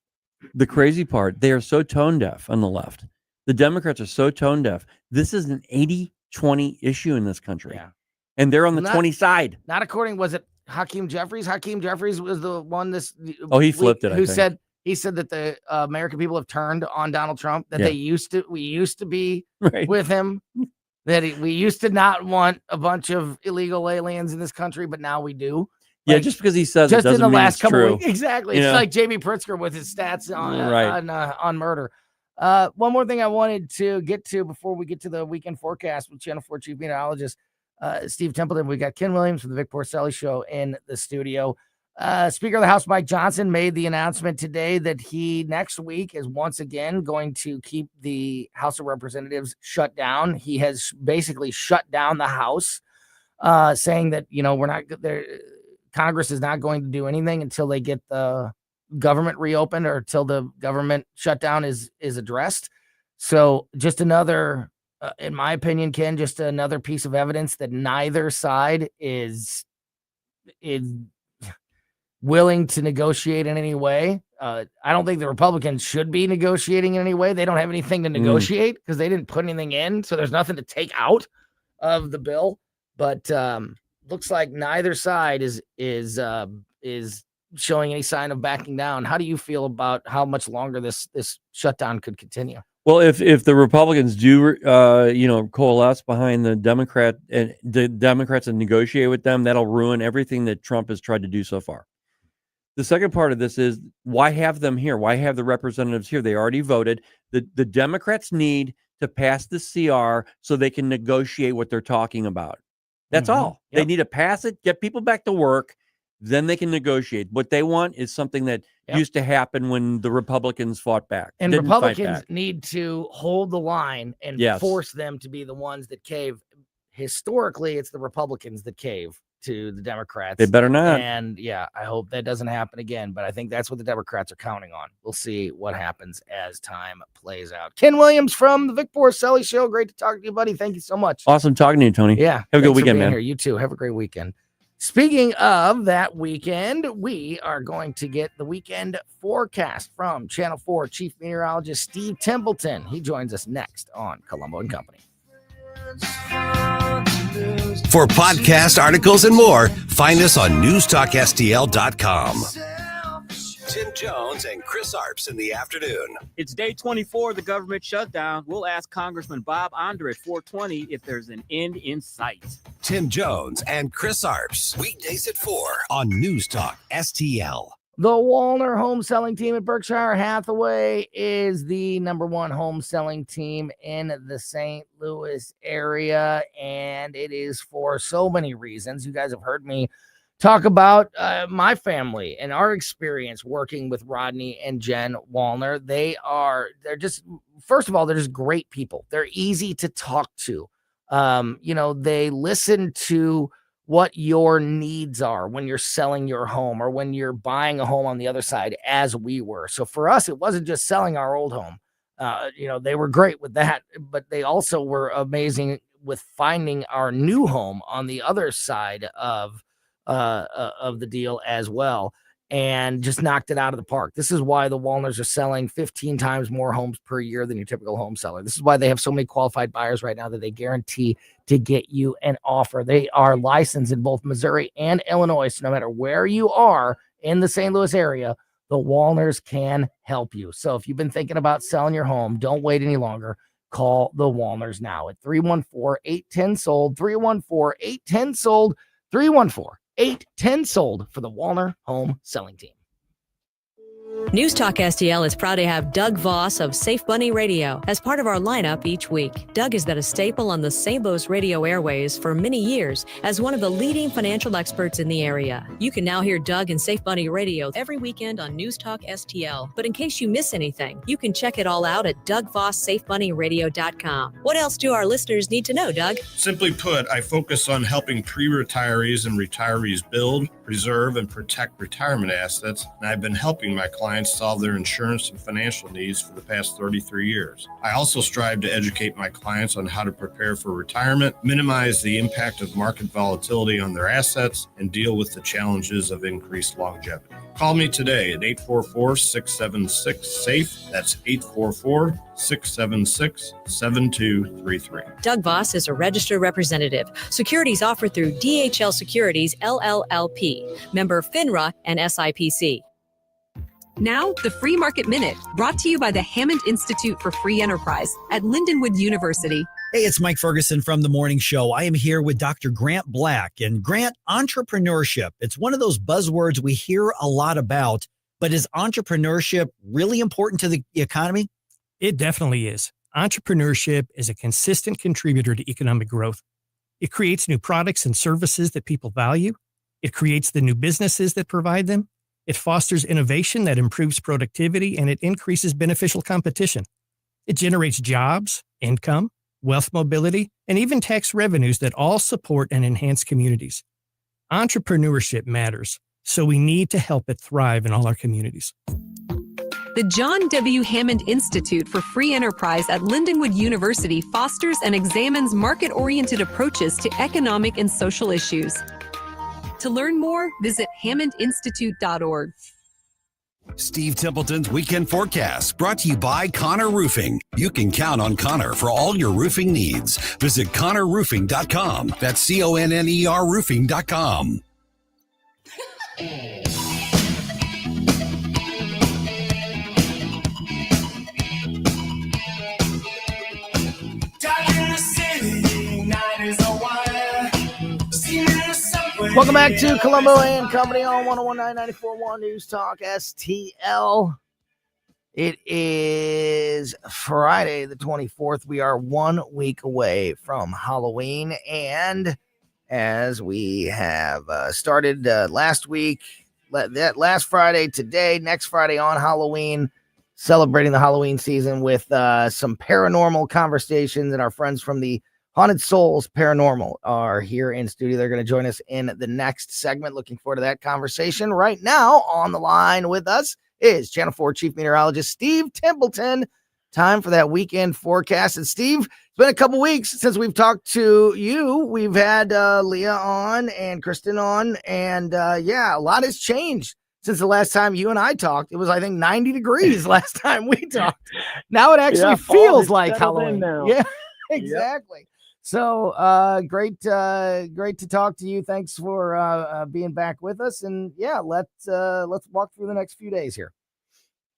the crazy part. They are so tone deaf on the left. The Democrats are so tone deaf. This is an 80-20 issue in this country. Yeah. And they're on the 20 side. Not according, was it Hakeem Jeffries? Hakeem Jeffries was the one he flipped it, who said that the American people have turned on Donald Trump, that we used to be with him, that we used to not want a bunch of illegal aliens in this country, but now we do. Yeah, just because he says just it doesn't in the mean last it's couple true. weeks. Exactly. It's like Jamie Pritzker with his stats on murder. One more thing I wanted to get to before we get to the weekend forecast with Channel 4 Chief Meteorologist Steve Templeton. We got Ken Williams from the Vic Porcelli Show in the studio. Speaker of the House Mike Johnson made the announcement today that he next week is once again going to keep the House of Representatives shut down. He has basically shut down the House, saying that we're not there. Congress is not going to do anything until they get the government reopened or until the government shutdown is addressed. So just another, in my opinion, Ken, just another piece of evidence that neither side is willing to negotiate in any way. I don't think the Republicans should be negotiating in any way. They don't have anything to negotiate because they didn't put anything in. So there's nothing to take out of the bill. But looks like neither side is showing any sign of backing down. How do you feel about how much longer this shutdown could continue? Well, if the Republicans do, coalesce behind the Democrats and negotiate with them, that'll ruin everything that Trump has tried to do so far. The second part of this is, why have them here? Why have the representatives here? They already voted. The Democrats need to pass the CR so they can negotiate what they're talking about. That's all. Yep. They need to pass it, get people back to work, then they can negotiate. What they want is something that used to happen when the Republicans fought back. And Republicans need to hold the line and force them to be the ones that cave. Historically, it's the Republicans that cave to the Democrats. They better not. And I hope that doesn't happen again. But I think that's what the Democrats are counting on. We'll see what happens as time plays out. Ken Williams from the Vic Porcelli Show. Great to talk to you, buddy. Thank you so much. Awesome talking to you, Tony. Yeah. Have a good weekend, man. Here. You too. Have a great weekend. Speaking of that weekend, we are going to get the weekend forecast from Channel 4 Chief Meteorologist Steve Templeton. He joins us next on Colombo Company. For podcast articles and more, find us on newstalkstl.com. Tim Jones and Chris Arps in the afternoon. It's day 24 of the government shutdown. We'll ask Congressman Bob Onder at 4:20 if there's an end in sight. Tim Jones and Chris Arps, weekdays at 4 on News Talk STL. The Walner home selling team at Berkshire Hathaway is the number one home selling team in the St. Louis area, and it is for so many reasons. You guys have heard me talk about my family and our experience working with Rodney and Jen Walner. They're just, first of all, they're just great people. They're easy to talk to. They listen to what your needs are when you're selling your home or when you're buying a home on the other side, as we were. So for us, it wasn't just selling our old home. They were great with that, but they also were amazing with finding our new home on the other side of the deal as well, and just knocked it out of the park. This is why the Walners are selling 15 times more homes per year than your typical home seller. This is why they have so many qualified buyers right now that they guarantee to get you an offer. They are licensed in both Missouri and Illinois. So no matter where you are in the St. Louis area, the Walners can help you. So if you've been thinking about selling your home, don't wait any longer. Call the Walners now at 314-810-SOLD, 314-810-SOLD, 314-810-SOLD for the Walner Home Selling Team. News Talk STL is proud to have Doug Voss of Safe Bunny Radio as part of our lineup each week. Doug has been a staple on the St. Louis radio airways for many years as one of the leading financial experts in the area. You can now hear Doug and Safe Bunny Radio every weekend on News Talk STL. But in case you miss anything, you can check it all out at DougVossSafeBunnyRadio.com. What else do our listeners need to know, Doug? Simply put, I focus on helping pre-retirees and retirees build, preserve, and protect retirement assets, and I've been helping my clients solve their insurance and financial needs for the past 33 years. I also strive to educate my clients on how to prepare for retirement, minimize the impact of market volatility on their assets, and deal with the challenges of increased longevity. Call me today at 844-676-SAFE. That's 844-676-7233. Doug Voss is a registered representative. Securities offered through DHL Securities, LLLP. Member FINRA and SIPC. Now, the Free Market Minute, brought to you by the Hammond Institute for Free Enterprise at Lindenwood University. Hey, it's Mike Ferguson from The Morning Show. I am here with Dr. Grant Black. And Grant, entrepreneurship, it's one of those buzzwords we hear a lot about, but is entrepreneurship really important to the economy? It definitely is. Entrepreneurship is a consistent contributor to economic growth. It creates new products and services that people value. It creates the new businesses that provide them. It fosters innovation that improves productivity, and it increases beneficial competition. It generates jobs, income, wealth mobility, and even tax revenues that all support and enhance communities. Entrepreneurship matters, so we need to help it thrive in all our communities. The John W. Hammond Institute for Free Enterprise at Lindenwood University fosters and examines market-oriented approaches to economic and social issues. To learn more, visit hammondinstitute.org. Steve Templeton's Weekend Forecast, brought to you by Connor Roofing. You can count on Connor for all your roofing needs. Visit ConnorRoofing.com. That's CONNER Roofing.com. Welcome back to Colombo and Company on 101.9 News Talk STL. It is Friday the 24th. We are 1 week away from Halloween. And as we have started last week, that last Friday, today, next Friday on Halloween, celebrating the Halloween season with some paranormal conversations, and our friends from the Haunted Souls Paranormal are here in studio. They're going to join us in the next segment. Looking forward to that conversation. Right now on the line with us is Channel 4 Chief Meteorologist Steve Templeton. Time for that weekend forecast. And Steve, it's been a couple weeks since we've talked to you. We've had Leah on and Kristen on. And a lot has changed since the last time you and I talked. It was, I think, 90 degrees last time we talked. Now it actually feels like Halloween. Yeah, exactly. Yep. So great to talk to you. Thanks for being back with us. And let's walk through the next few days here.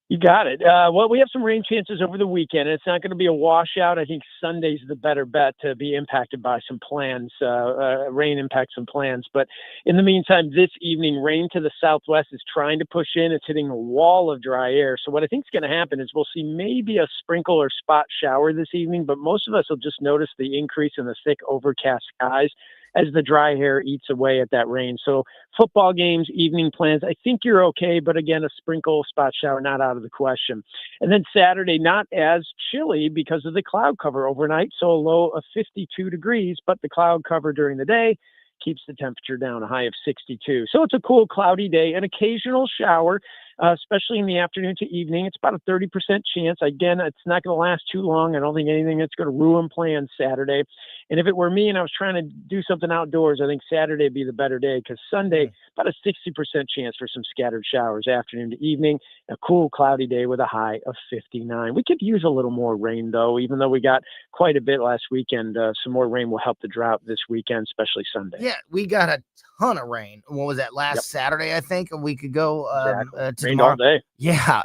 You got it. Well, we have some rain chances over the weekend. It's not going to be a washout. I think Sunday's the better bet to be impacted by some plans. Rain impacts some plans. But in the meantime, this evening, rain to the southwest is trying to push in. It's hitting a wall of dry air. So what I think is going to happen is we'll see maybe a sprinkle or spot shower this evening, but most of us will just notice the increase in the thick overcast skies as the dry air eats away at that rain. So football games, evening plans, I think you're okay, but again, a sprinkle, spot shower, not out of the question. And then Saturday, not as chilly because of the cloud cover overnight, so a low of 52 degrees, but the cloud cover during the day keeps the temperature down, a high of 62. So it's a cool, cloudy day, an occasional shower, especially in the afternoon to evening. It's about a 30% chance. Again, it's not going to last too long. I don't think anything that's going to ruin plans Saturday. And if it were me and I was trying to do something outdoors, I think Saturday would be the better day, because Sunday, about a 60% chance for some scattered showers afternoon to evening. A cool, cloudy day with a high of 59. We could use a little more rain, though, even though we got quite a bit last weekend. Some more rain will help the drought this weekend, especially Sunday. Yeah, we got a ton of rain. What was that, last Saturday, I think, a week ago? To rained all day. Yeah,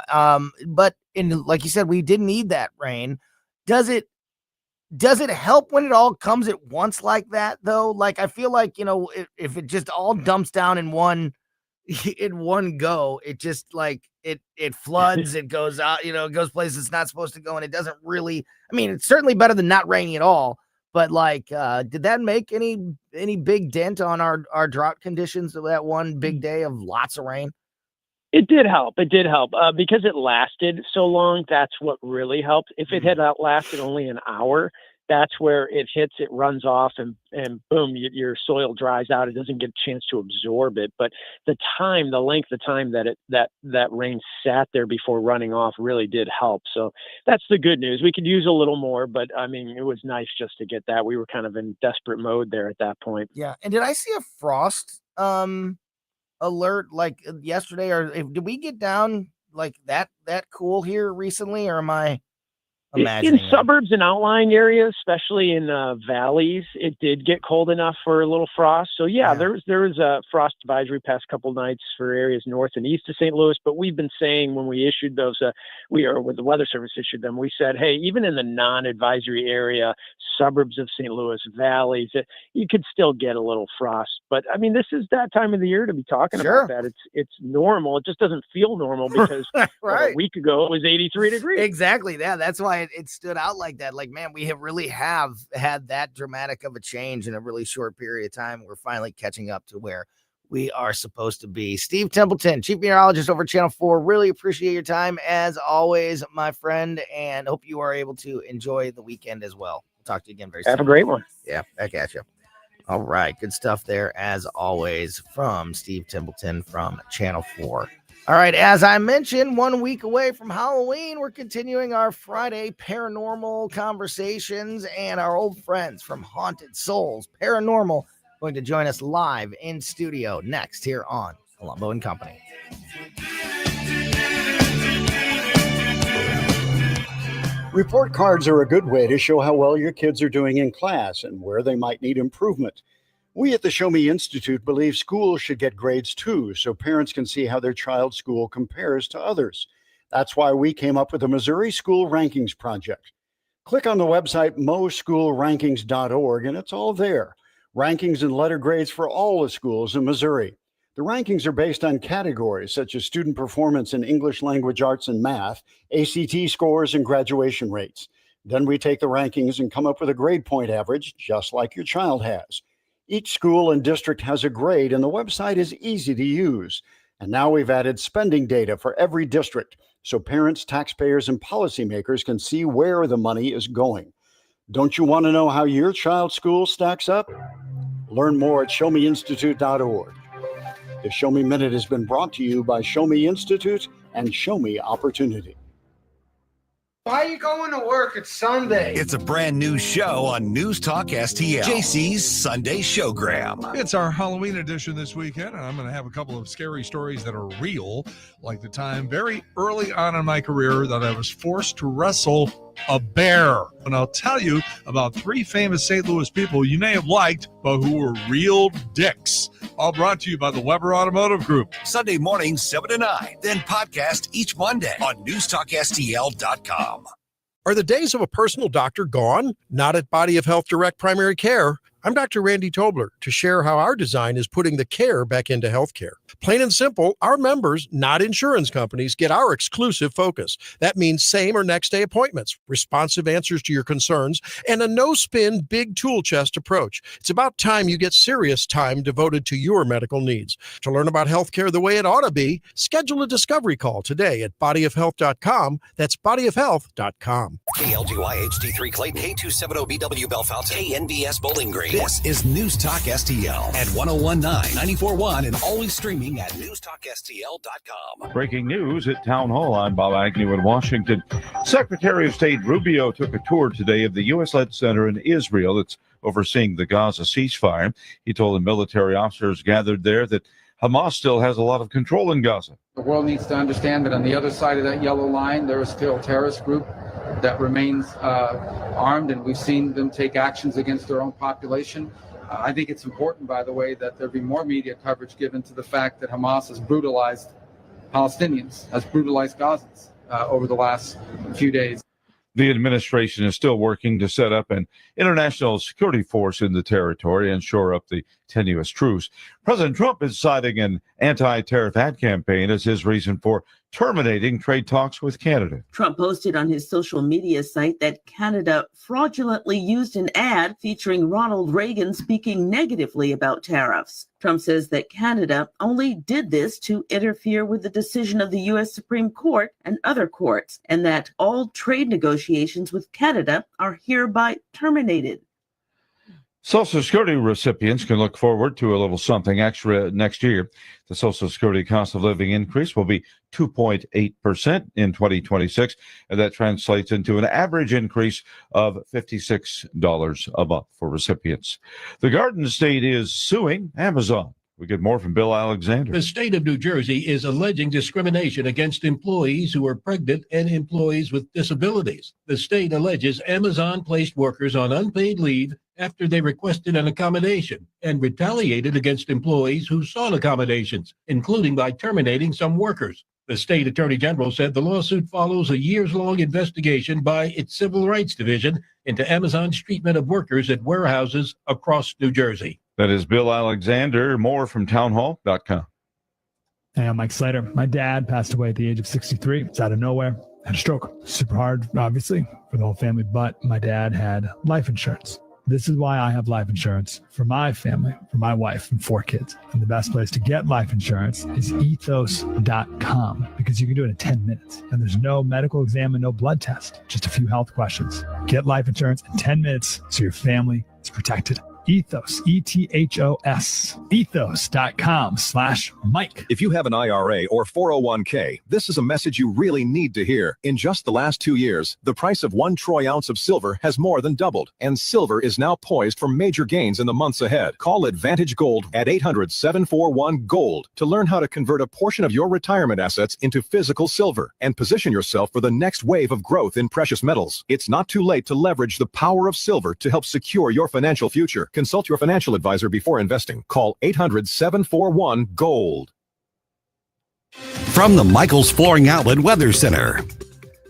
but like you said, we didn't need that rain. Does it help when it all comes at once like that, though? Like, I feel like, if it just all dumps down in one go, it just, like, it floods, it goes out, it goes places it's not supposed to go, and it doesn't really. I mean, it's certainly better than not raining at all. But did that make any big dent on our drought conditions of that one big day of lots of rain? It did help. Because it lasted so long. That's what really helped. If it had outlasted only an hour, that's where it hits, it runs off, and boom, your soil dries out. It doesn't get a chance to absorb it. But the length of time that rain sat there before running off really did help. So that's the good news. We could use a little more, but I mean, it was nice just to get that. We were kind of in desperate mode there at that point. Yeah. And did I see a frost alert like yesterday, or did we get down like that cool here recently, or am I imagining in suburbs and outlying areas, especially in valleys, it did get cold enough for a little frost. So there was a frost advisory past couple nights for areas north and east of St. Louis. But we've been saying when we issued those, when the Weather Service issued them, we said, hey, even in the non-advisory area, suburbs of St. Louis, valleys, you could still get a little frost. But I mean, this is that time of the year to be talking about that. It's normal. It just doesn't feel normal because a week ago it was 83 degrees. Exactly. Yeah, that's why it stood out like that. Like, man, we really have had that dramatic of a change in a really short period of time. We're finally catching up to where we are supposed to be. Steve Templeton, Chief Meteorologist over Channel 4. Really appreciate your time as always, my friend, and hope you are able to enjoy the weekend as well. We'll talk to you again very soon. Have a great one. Yeah, back at you. All right, good stuff there as always from Steve Templeton from Channel 4. All right, as I mentioned, 1 week away from Halloween, we're continuing our Friday paranormal conversations, and our old friends from Haunted Souls Paranormal going to join us live in studio next here on Colombo Company. Report cards are a good way to show how well your kids are doing in class and where they might need improvement. We at the Show Me Institute believe schools should get grades too, so parents can see how their child's school compares to others. That's why we came up with the Missouri School Rankings Project. Click on the website moschoolrankings.org and it's all there. Rankings and letter grades for all the schools in Missouri. The rankings are based on categories such as student performance in English language arts and math, ACT scores, and graduation rates. Then we take the rankings and come up with a grade point average, just like your child has. Each school and district has a grade, and the website is easy to use. And now we've added spending data for every district, so parents, taxpayers, and policymakers can see where the money is going. Don't you want to know how your child's school stacks up? Learn more at showmeinstitute.org. The Show Me Minute has been brought to you by Show Me Institute and Show Me Opportunity. Why are you going to work? It's Sunday. It's a brand new show on News Talk STL. JC's Sunday Showgram. It's our Halloween edition this weekend, and I'm going to have a couple of scary stories that are real, like the time very early on in my career that I was forced to wrestle a bear. And I'll tell you about 3 famous St. Louis people you may have liked, but who were real dicks. All brought to you by the Weber Automotive Group. Sunday morning, 7 to 9. Then podcast each Monday on newstalkstl.com. Are the days of a personal doctor gone? Not at Body of Health Direct Primary Care. I'm Dr. Randy Tobler to share how our design is putting the care back into healthcare. Plain and simple, our members, not insurance companies, get our exclusive focus. That means same or next day appointments, responsive answers to your concerns, and a no-spin, big tool chest approach. It's about time you get serious time devoted to your medical needs. To learn about healthcare the way it ought to be, schedule a discovery call today at bodyofhealth.com. That's bodyofhealth.com. KLGY HD3 Clayton, K270BW Bellefontaine, KNBS Bowling Green. This is News Talk STL at 1019, 94.1, and always streaming at newstalkstl.com. Breaking news at Town Hall. I'm Bob Agnew in Washington. Secretary of State Rubio took a tour today of the U.S.-led center in Israel that's overseeing the Gaza ceasefire. He told the military officers gathered there that Hamas still has a lot of control in Gaza. The world needs to understand that on the other side of that yellow line, there is still a terrorist group that remains armed, and we've seen them take actions against their own population. I think it's important, by the way, that there be more media coverage given to the fact that Hamas has brutalized Palestinians, has brutalized Gazans over the last few days. The administration is still working to set up an international security force in the territory and shore up the tenuous truce. President Trump is citing an anti-tariff ad campaign as his reason for terminating trade talks with Canada. Trump posted on his social media site that Canada fraudulently used an ad featuring Ronald Reagan speaking negatively about tariffs. Trump says that Canada only did this to interfere with the decision of the U.S. Supreme Court and other courts, and that all trade negotiations with Canada are hereby terminated. Social Security recipients can look forward to a little something extra next year. The Social Security cost of living increase will be 2.8% in 2026, and that translates into an average increase of $56 a month for recipients. The Garden State is suing Amazon. We get more from Bill Alexander. The state of New Jersey is alleging discrimination against employees who are pregnant and employees with disabilities. The state alleges Amazon placed workers on unpaid leave after they requested an accommodation and retaliated against employees who sought accommodations, including by terminating some workers. The state attorney general said the lawsuit follows a years-long investigation by its Civil Rights Division into Amazon's treatment of workers at warehouses across New Jersey. That is Bill Alexander. More from townhall.com. Hey, I'm Mike Slater. My dad passed away at the age of 63. It's out of nowhere. Had a stroke. Super hard, obviously, for the whole family, but my dad had life insurance. This is why I have life insurance for my family, for my wife and 4 kids. And the best place to get life insurance is ethos.com, because you can do it in 10 minutes. And there's no medical exam and no blood test, just a few health questions. Get life insurance in 10 minutes so your family is protected. Ethos, E-T-H-O-S, ethos.com/Mike. If you have an IRA or 401k, this is a message you really need to hear. In just the last 2 years, the price of 1 troy ounce of silver has more than doubled, and silver is now poised for major gains in the months ahead. Call Advantage Gold at 800-741-GOLD to learn how to convert a portion of your retirement assets into physical silver and position yourself for the next wave of growth in precious metals. It's not too late to leverage the power of silver to help secure your financial future. Consult your financial advisor before investing. Call 800-741-GOLD. From the Michaels Flooring Outlet Weather Center.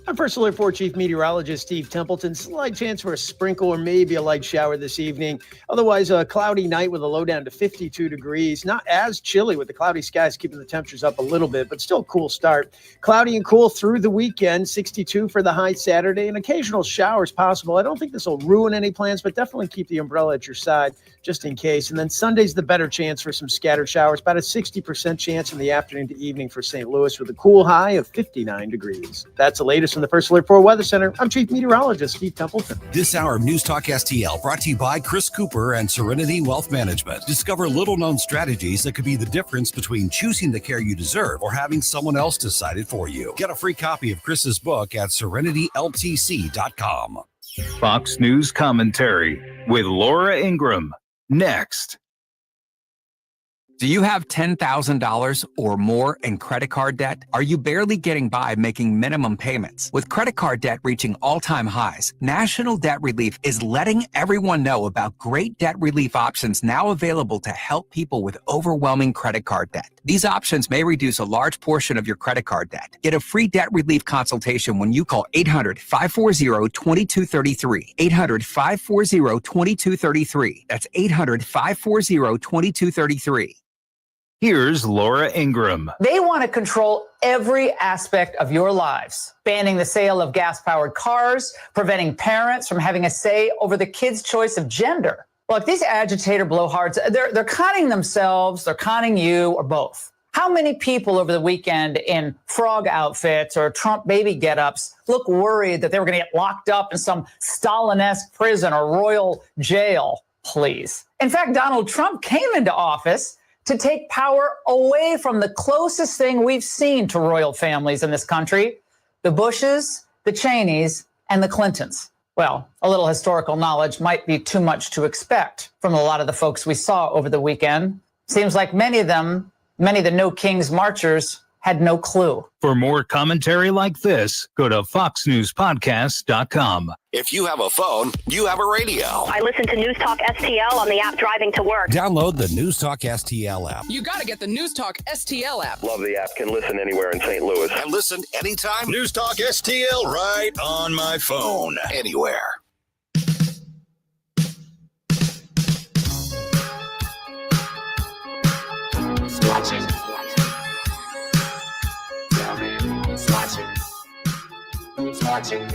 I'm First Alert 4 Chief Meteorologist Steve Templeton. Slight chance for a sprinkle or maybe a light shower this evening. Otherwise, a cloudy night with a low down to 52 degrees. Not as chilly with the cloudy skies keeping the temperatures up a little bit, but still a cool start. Cloudy and cool through the weekend. 62 for the high Saturday, and occasional showers possible. I don't think this will ruin any plans, but definitely keep the umbrella at your side just in case. And then Sunday's the better chance for some scattered showers. About a 60% chance in the afternoon to evening for St. Louis with a cool high of 59 degrees. That's the latest from the First Alert 4 Weather Center. I'm Chief Meteorologist Steve Templeton. This hour of News Talk STL brought to you by Chris Cooper and Serenity Wealth Management. Discover little-known strategies that could be the difference between choosing the care you deserve or having someone else decide it for you. Get a free copy of Chris's book at serenityltc.com. Fox News Commentary with Laura Ingraham. Next. Do you have $10,000 or more in credit card debt? Are you barely getting by making minimum payments? With credit card debt reaching all-time highs, National Debt Relief is letting everyone know about great debt relief options now available to help people with overwhelming credit card debt. These options may reduce a large portion of your credit card debt. Get a free debt relief consultation when you call 800-540-2233. 800-540-2233. That's 800-540-2233. Here's Laura Ingraham. They want to control every aspect of your lives, banning the sale of gas-powered cars, preventing parents from having a say over the kids' choice of gender. Look, these agitator blowhards, they're conning themselves, they're conning you, or both. How many people over the weekend in frog outfits or Trump baby get-ups look worried that they were going to get locked up in some Stalin-esque prison or royal jail? Please. In fact, Donald Trump came into office to take power away from the closest thing we've seen to royal families in this country, the Bushes, the Cheneys, and the Clintons. Well, a little historical knowledge might be too much to expect from a lot of the folks we saw over the weekend. Seems like many of the No Kings marchers had no clue. For more commentary like this, go to foxnewspodcast.com. If you have a phone, you have a radio. I listen to News Talk STL on the app driving to work. Download the News Talk STL app. You got to get the News Talk STL app. Love the app. Can listen anywhere in St. Louis. And listen anytime. News Talk STL right on my phone. Anywhere. Welcome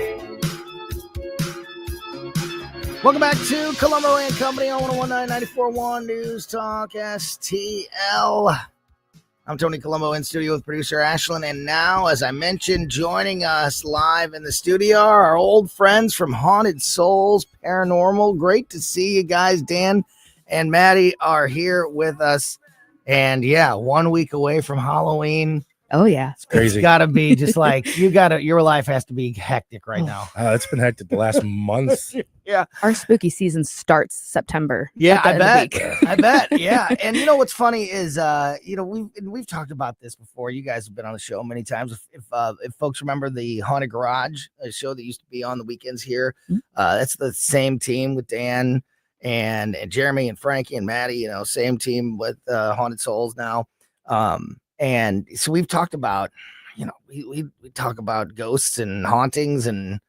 back to Colombo and Company on 101.9 News Talk STL. I'm Tony Colombo in studio with producer Ashlyn. And now, as I mentioned, joining us live in the studio are our old friends from Haunted Souls Paranormal. Great to see you guys. Dan and Maddie are here with us. And yeah, 1 week away from Halloween. Oh, yeah. It's crazy. It's got to be just like, your life has to be hectic right now. It's been hectic the last month. Yeah. Our spooky season starts September. Yeah, at the end of the week. I bet. Yeah. And you know what's funny is we've talked about this before. You guys have been on the show many times. If folks remember the Haunted Garage, a show that used to be on the weekends here, that's the same team with Dan and Jeremy and Frankie and Maddie, same team with Haunted Souls now. And so we've talked about, we talk about ghosts and hauntings and,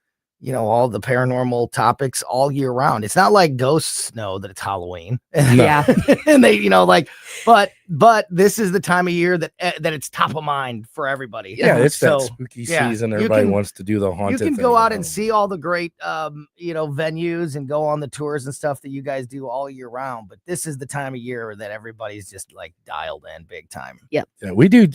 all the paranormal topics all year round. It's not like ghosts know that it's Halloween. Yeah. And they, but this is the time of year that it's top of mind for everybody. Yeah, it's that spooky season. Everybody wants to do the haunted. You can thing, go out and see all the great, venues and go on the tours and stuff that you guys do all year round. But this is the time of year that everybody's just like dialed in big time. Yep. Yeah, we do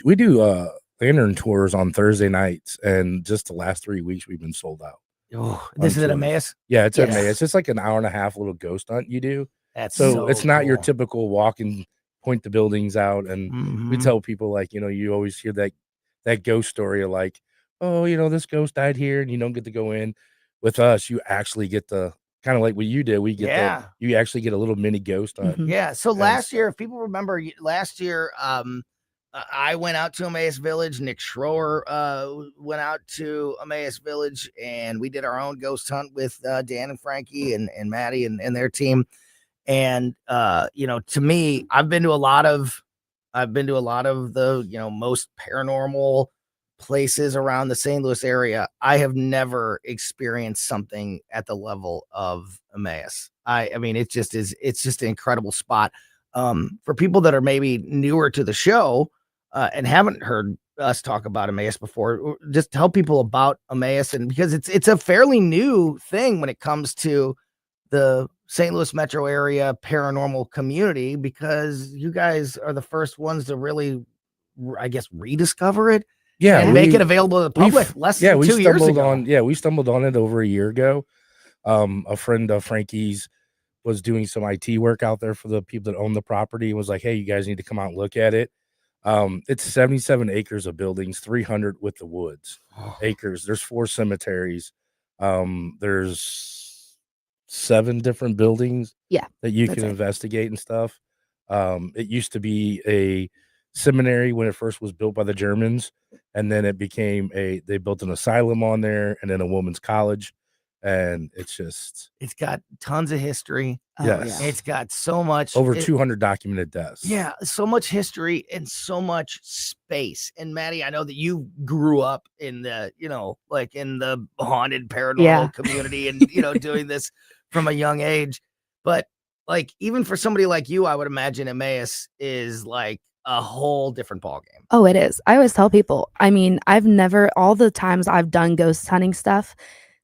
lantern tours on Thursday nights, and just the last 3 weeks we've been sold out. Oh, this is at Emmaus? Yeah, it's at Emmaus. It's like an hour and a half little ghost hunt you do. That's so it's not your cool. typical walk and point the buildings out. And we tell people, like, you always hear that ghost story of like, oh, this ghost died here and you don't get to go in. With us, you actually get the kind of like what you did. We get you actually get a little mini ghost hunt. Yeah. So last year, if people remember, I went out to Emmaus Village. Nick Schroer went out to Emmaus Village, and we did our own ghost hunt with Dan and Frankie and Maddie and their team. And to me, I've been to a lot of the most paranormal places around the St. Louis area. I have never experienced something at the level of Emmaus. I mean, it's just an incredible spot. For people that are maybe newer to the show, and haven't heard us talk about Emmaus before, just tell people about Emmaus, and because it's a fairly new thing when it comes to the St. Louis metro area paranormal community, because you guys are the first ones to really, I guess, rediscover it. Yeah, and make it available to the public less than 2 years ago. We stumbled on it over a year ago. A friend of Frankie's was doing some IT work out there for the people that own the property and was like, hey, you guys need to come out and look at it. It's 77 acres of buildings, 300 with the woods acres. There's 4 cemeteries. There's 7 different buildings that you can investigate and stuff. It used to be a seminary when it first was built by the Germans, and then it became they built an asylum on there and then a women's college. And it's got tons of history. Yes. It's got so much over 200 documented deaths. Yeah, so much history and so much space. And Maddie, I know that you grew up in the, like in the haunted paranormal community and, doing this from a young age. But like, even for somebody like you, I would imagine Emmaus is like a whole different ballgame. Oh, it is. I always tell people, I mean, all the times I've done ghost hunting stuff,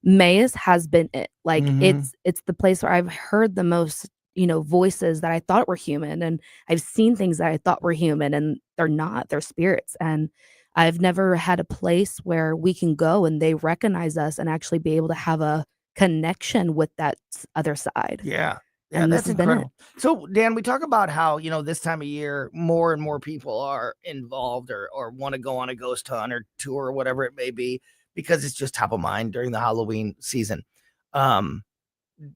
Emmaus has been it. Like it's the place where I've heard the most, voices that I thought were human, and I've seen things that I thought were human, and they're not, they're spirits. And I've never had a place where we can go and they recognize us and actually be able to have a connection with that other side. Yeah. Yeah, and that's incredible. So, Dan, we talk about how, this time of year, more and more people are involved or want to go on a ghost hunt or tour or whatever it may be, because it's just top of mind during the Halloween season.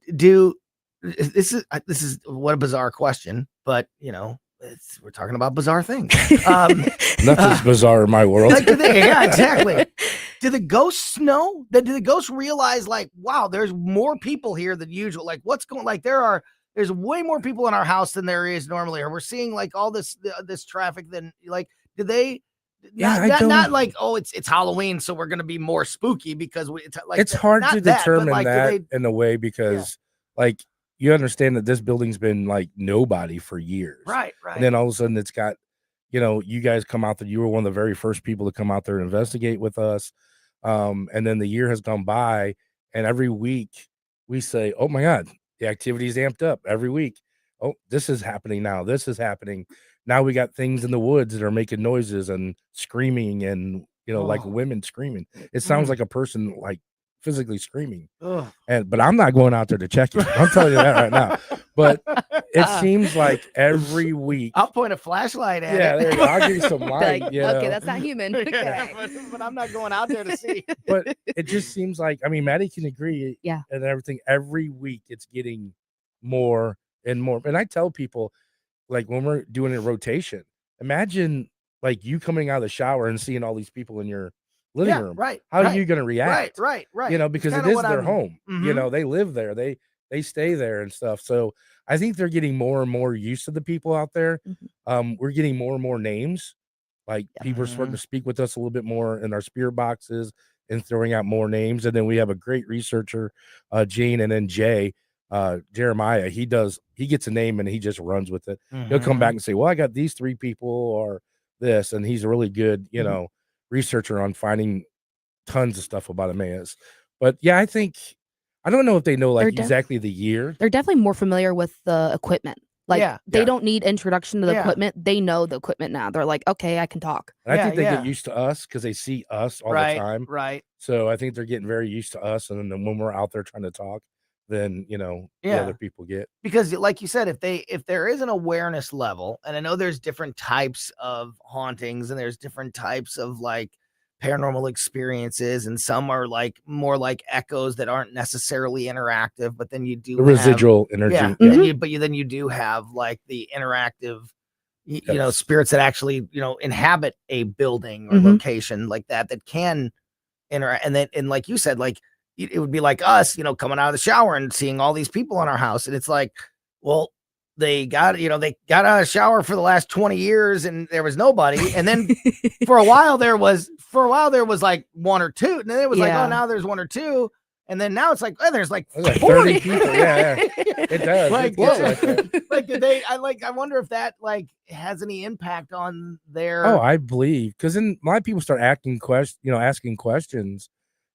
This is what a bizarre question, but we're talking about bizarre things. Nothing's bizarre in my world. Yeah, exactly. Do the ghosts know? Do the ghosts realize, like, wow, there's more people here than usual? Like, what's going? Like, there's way more people in our house than there is normally, or we're seeing like all this traffic than like. Do they? Not like, oh, it's Halloween, so we're gonna be more spooky because it's hard to determine that in a way because like you understand that this building's been like nobody for years, right? And then all of a sudden it's got, you guys come out there. You were one of the very first people to come out there and investigate with us. And then the year has gone by, and every week we say, oh my God, the activity's amped up every week. Oh, this is happening now. This is happening. Now we got things in the woods that are making noises and screaming and, like women screaming. It sounds like a person like physically screaming. But I'm not going out there to check it. I'm telling you that right now. But it seems like every week. I'll point a flashlight at Yeah, it. there you go. I'll give you some light. Okay, that's not human. Okay. But I'm not going out there to see. But it just seems like, I mean, Maddie can agree. Yeah. And everything, every week it's getting more and more. And I tell people, like, when we're doing a rotation, imagine like you coming out of the shower and seeing all these people in your living room. Right. How are you going to react? Right. Because it kinda is what their I'm- home. Mhm. They live there. They stay there and stuff. So I think they're getting more and more used to the people out there. We're getting more and more names. Like people are starting to speak with us a little bit more in our spirit boxes and throwing out more names. And then we have a great researcher, Gene, and then Jay, Jeremiah. He gets a name and he just runs with it. He'll come back and say, well, I got these 3 people or this. And he's a really good, researcher on finding tons of stuff about Emmaus. But yeah, I don't know if they know like exactly the year. They're definitely more familiar with the equipment. Like they don't need introduction to the Yeah. equipment. They know the equipment now. They're like, okay, I can talk. And I think they get used to us because they see us all the time. Right. So I think they're getting very used to us. And then when we're out there trying to talk, then, the Yeah. other people get. Because like you said, if there is an awareness level, and I know there's different types of hauntings and there's different types of like paranormal experiences, and some are like more like echoes that aren't necessarily interactive, but then you do The residual energy. Yeah. Yeah. Then you do have like the interactive, spirits that actually, inhabit a building or location like that can interact. And like you said, like it would be like us, coming out of the shower and seeing all these people in our house. And it's like, well, they got out of the shower for the last 20 years and there was nobody. And then for a while there was like 1 or 2. And then it was like, oh, now there's 1 or 2. And then now it's like, oh, there's like 30 40 people. Yeah. It does. Like, It looks like that. like I wonder if that like has any impact on their. Oh, I believe, because then a lot of people start asking questions,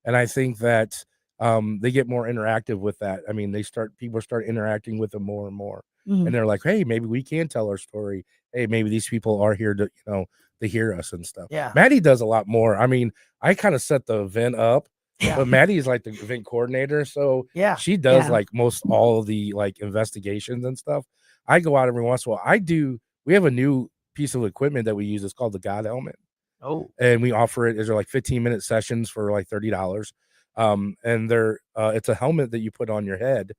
and I think that they get more interactive with that. I mean, people start interacting with them more and more, and they're like, hey, maybe we can tell our story. Hey, maybe these people are here to to hear us and stuff. Yeah. Maddie does a lot more. I mean, I kind of set the event up. Yeah. But Maddie is like the event coordinator, so she does like most all of the like investigations and stuff. I go out every once in a while. We have a new piece of equipment that we use. It's called the God Helmet. Oh, and we offer it as like 15-minute sessions for like $30. And it's a helmet that you put on your head,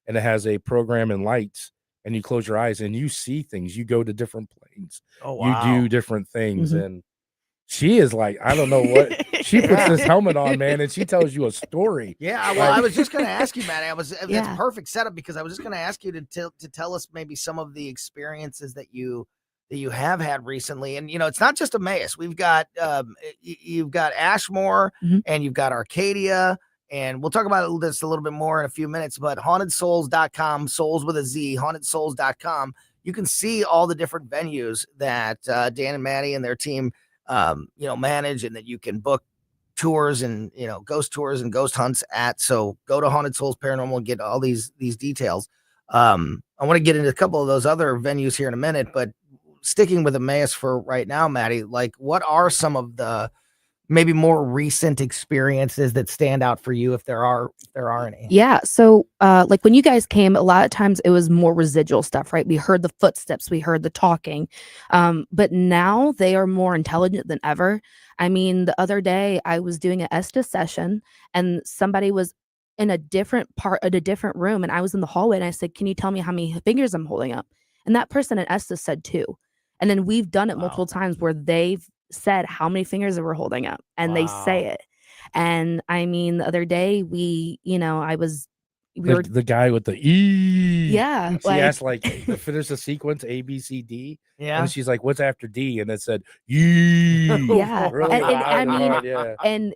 and it has a program and lights, and you close your eyes and you see things. You go to different planes. Oh, wow. You do different things, and she is like, I don't know what she puts this helmet on, man, and she tells you a story. Yeah, well, I was just going to ask you, Matt. That's perfect setup, because I was just going to ask you to tell us maybe some of the experiences that you have had recently. And it's not just Emmaus. We've got you've got Ashmore, and you've got Arcadia, and we'll talk about this a little bit more in a few minutes. But hauntedsouls.com, souls with a Z, hauntedsouls.com. You can see all the different venues that Dan and Maddie and their team manage, and that you can book tours and ghost tours and ghost hunts at. So go to Haunted Souls Paranormal and get all these details. I want to get into a couple of those other venues here in a minute, but sticking with Emmaus for right now, Maddie, like what are some of the maybe more recent experiences that stand out for you, if there are any? Yeah. So like when you guys came, a lot of times it was more residual stuff, right? We heard the footsteps, we heard the talking. But now they are more intelligent than ever. I mean, the other day I was doing an Estes session, and somebody was in a different room, and I was in the hallway, and I said, can you tell me how many fingers I'm holding up? And that person at Estes said 2. And then we've done it multiple times where they've said how many fingers they were holding up, and they say it. And I mean, the other day we were The guy with the E. Yeah, She asked like to finish the sequence A, B, C, D. Yeah. And she's like, what's after D? And it said E. yeah. Really and loud I and mean, hard, yeah. and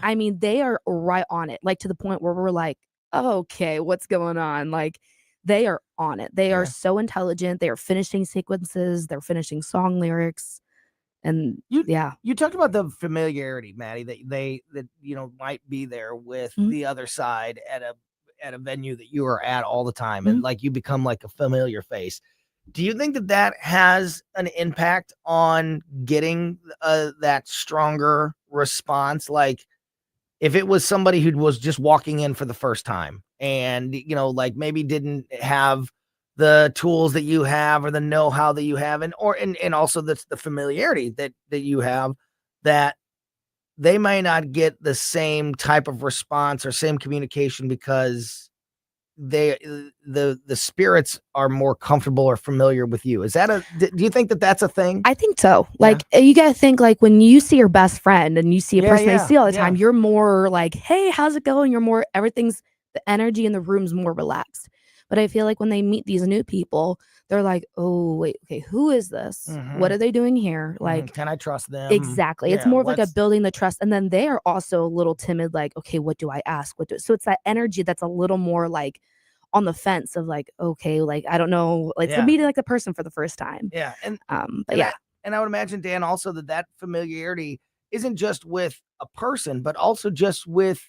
I mean, they are right on it, like to the point where we're like, oh, okay, what's going on? Like they are on it. They are so intelligent. They are finishing sequences. They're finishing song lyrics. And you talked about the familiarity, Maddie, that might be there with the other side at a venue that you are at all the time, and like you become like a familiar face. Do you think that has an impact on getting that stronger response? Like if it was somebody who was just walking in for the first time and, like maybe didn't have the tools that you have or the know-how that you have, and also the familiarity that you have, that they may not get the same type of response or same communication because the spirits are more comfortable or familiar with you. Do you think that that's a thing? I think so. Like you got to think, like when you see your best friend and you see a person they see all the time, you're more like, hey, how's it going? You're more, the energy in the room's more relaxed. But I feel like when they meet these new people, they're like, oh, wait, okay, who is this? What are they doing here? Like, can I trust them? Exactly. It's more of like a building the trust. And then they are also a little timid, like, okay, what do I ask? So it's that energy that's a little more like on the fence of like, okay, like, I don't know, like to meet like the person for the first time. Yeah. And but yeah. I would imagine, Dan, also that familiarity isn't just with a person, but also just with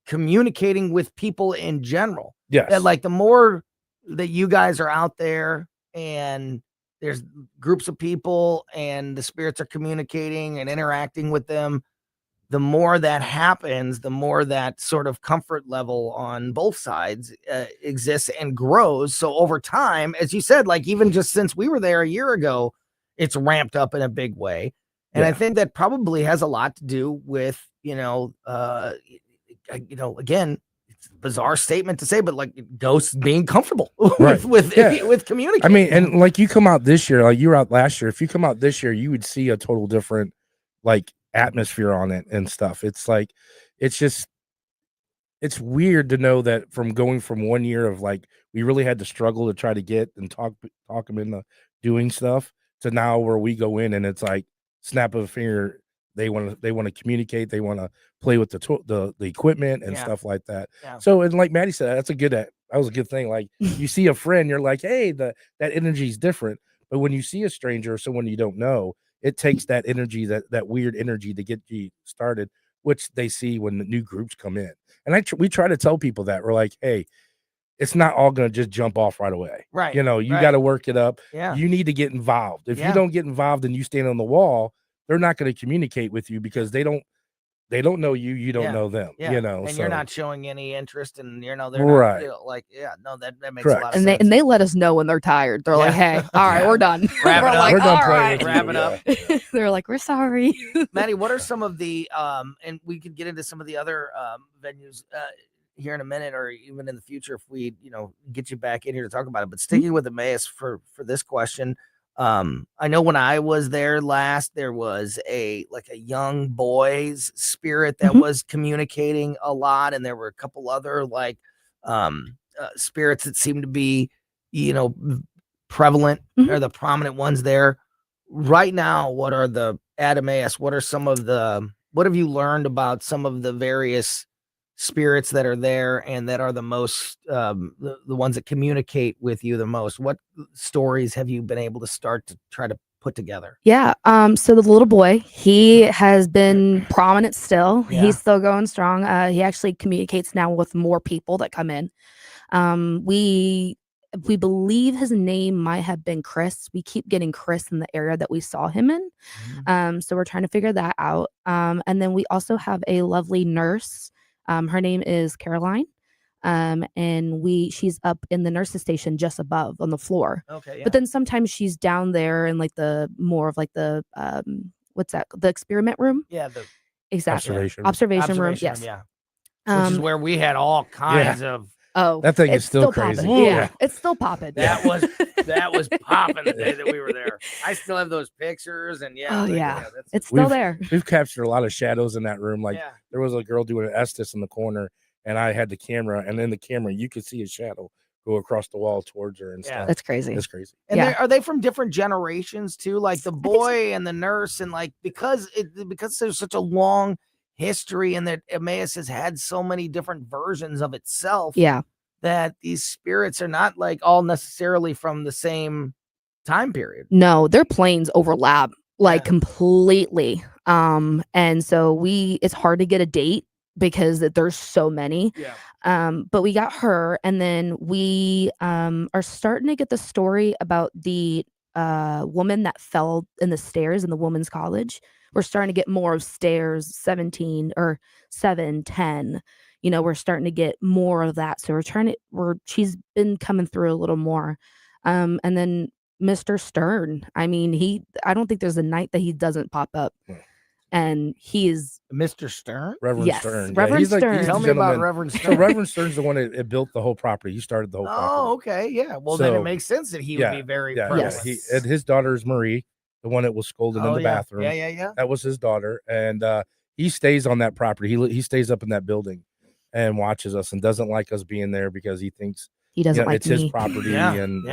communicating with people in general. Yes. That like the more that you guys are out there and there's groups of people and the spirits are communicating and interacting with them, the more that happens, the more that sort of comfort level on both sides exists and grows. So over time, as you said, like even just since we were there a year ago, it's ramped up in a big way. And I think that probably has a lot to do with, again, it's a bizarre statement to say, but like ghosts being comfortable with communicating. I mean, and like you come out this year, like you were out last year. If you come out this year, you would see a total different like atmosphere on it and stuff. It's like, it's weird to know that from going from 1 year of like, we really had to struggle to try to get and talk them into doing stuff to now where we go in and it's like snap of a finger. They want to communicate. They want to play with the equipment and stuff like that. Yeah. So, and like Maddie said, that was a good thing. Like you see a friend, you're like, hey, that energy is different. But when you see a stranger or someone you don't know, it takes that energy, that weird energy to get you started, which they see when the new groups come in. And we try to tell people that we're like, hey, it's not all going to just jump off right away. Right. You got to work it up. Yeah. You need to get involved. If you don't get involved and you stand on the wall, they're not going to communicate with you because they don't know you. You don't know them. Yeah. And so you're not showing any interest, and they're not, right. That makes a lot of sense. And they let us know when they're tired. They're like, hey, all right, we're done. Wrap it up. Like, We're done all playing right. with you. Wrap it up. They're like, we're sorry. Maddie, what are some of the and we could get into some of the other venues here in a minute, or even in the future if we get you back in here to talk about it. But sticking with Emmaus for this question, I know when I was there last, there was a young boy's spirit that was communicating a lot, and there were a couple other spirits that seemed to be prevalent or the prominent ones there. Right now, what are at Emmaus, what have you learned about some of the various spirits that are there and that are the most the ones that communicate with you the most? What stories have you been able to start to try to put together? Yeah. So the little boy, he has been prominent still. Yeah. He's still going strong. He actually communicates now with more people that come in. We believe his name might have been Chris. We keep getting Chris in the area that we saw him in. So we're trying to figure that out. And then we also have a lovely nurse. Her name is Caroline. And she's up in the nurse's station just above on the floor. Okay. Yeah. But then sometimes she's down there in like the more of like the what's that? The experiment room? Yeah. The Exactly. Observation room. Yes. Yeah. Which is where we had all kinds of. Oh, that thing is it's still crazy. Popping. Yeah, it's still popping. That was popping the day that we were there. I still have those pictures, and it's still there. We've captured a lot of shadows in that room. Like there was a girl doing an Estes in the corner, and I had the camera, and in the camera you could see a shadow go across the wall towards her and stuff. That's crazy. It's crazy. And are they from different generations too? Like the boy and the nurse, and like because there's such a long history, and that Emmaus has had so many different versions of itself. Yeah. That these spirits are not like all necessarily from the same time period. No, their planes overlap like completely. And so it's hard to get a date because there's so many. But we got her, and then we are starting to get the story about the woman that fell in the stairs in the women's college. We're starting to get more of stairs 17 or 7, 10. We're starting to get more of that. So she's been coming through a little more. And then Mr. Stern, I mean, I don't think there's a night that he doesn't pop up. And he is Mr. Stern? Reverend Stern. Reverend he's Stern. He's Tell the me about gentleman. Reverend So Stern. Reverend Stern's the one that built the whole property. He started the whole property. Oh, okay. Yeah. Well, then it makes sense that he would be very prevalent. And his daughter is Marie, the one that was scolded in the bathroom. Yeah. That was his daughter. And he stays on that property. He stays up in that building and watches us and doesn't like us being there because he thinks he doesn't like it's his me. property. And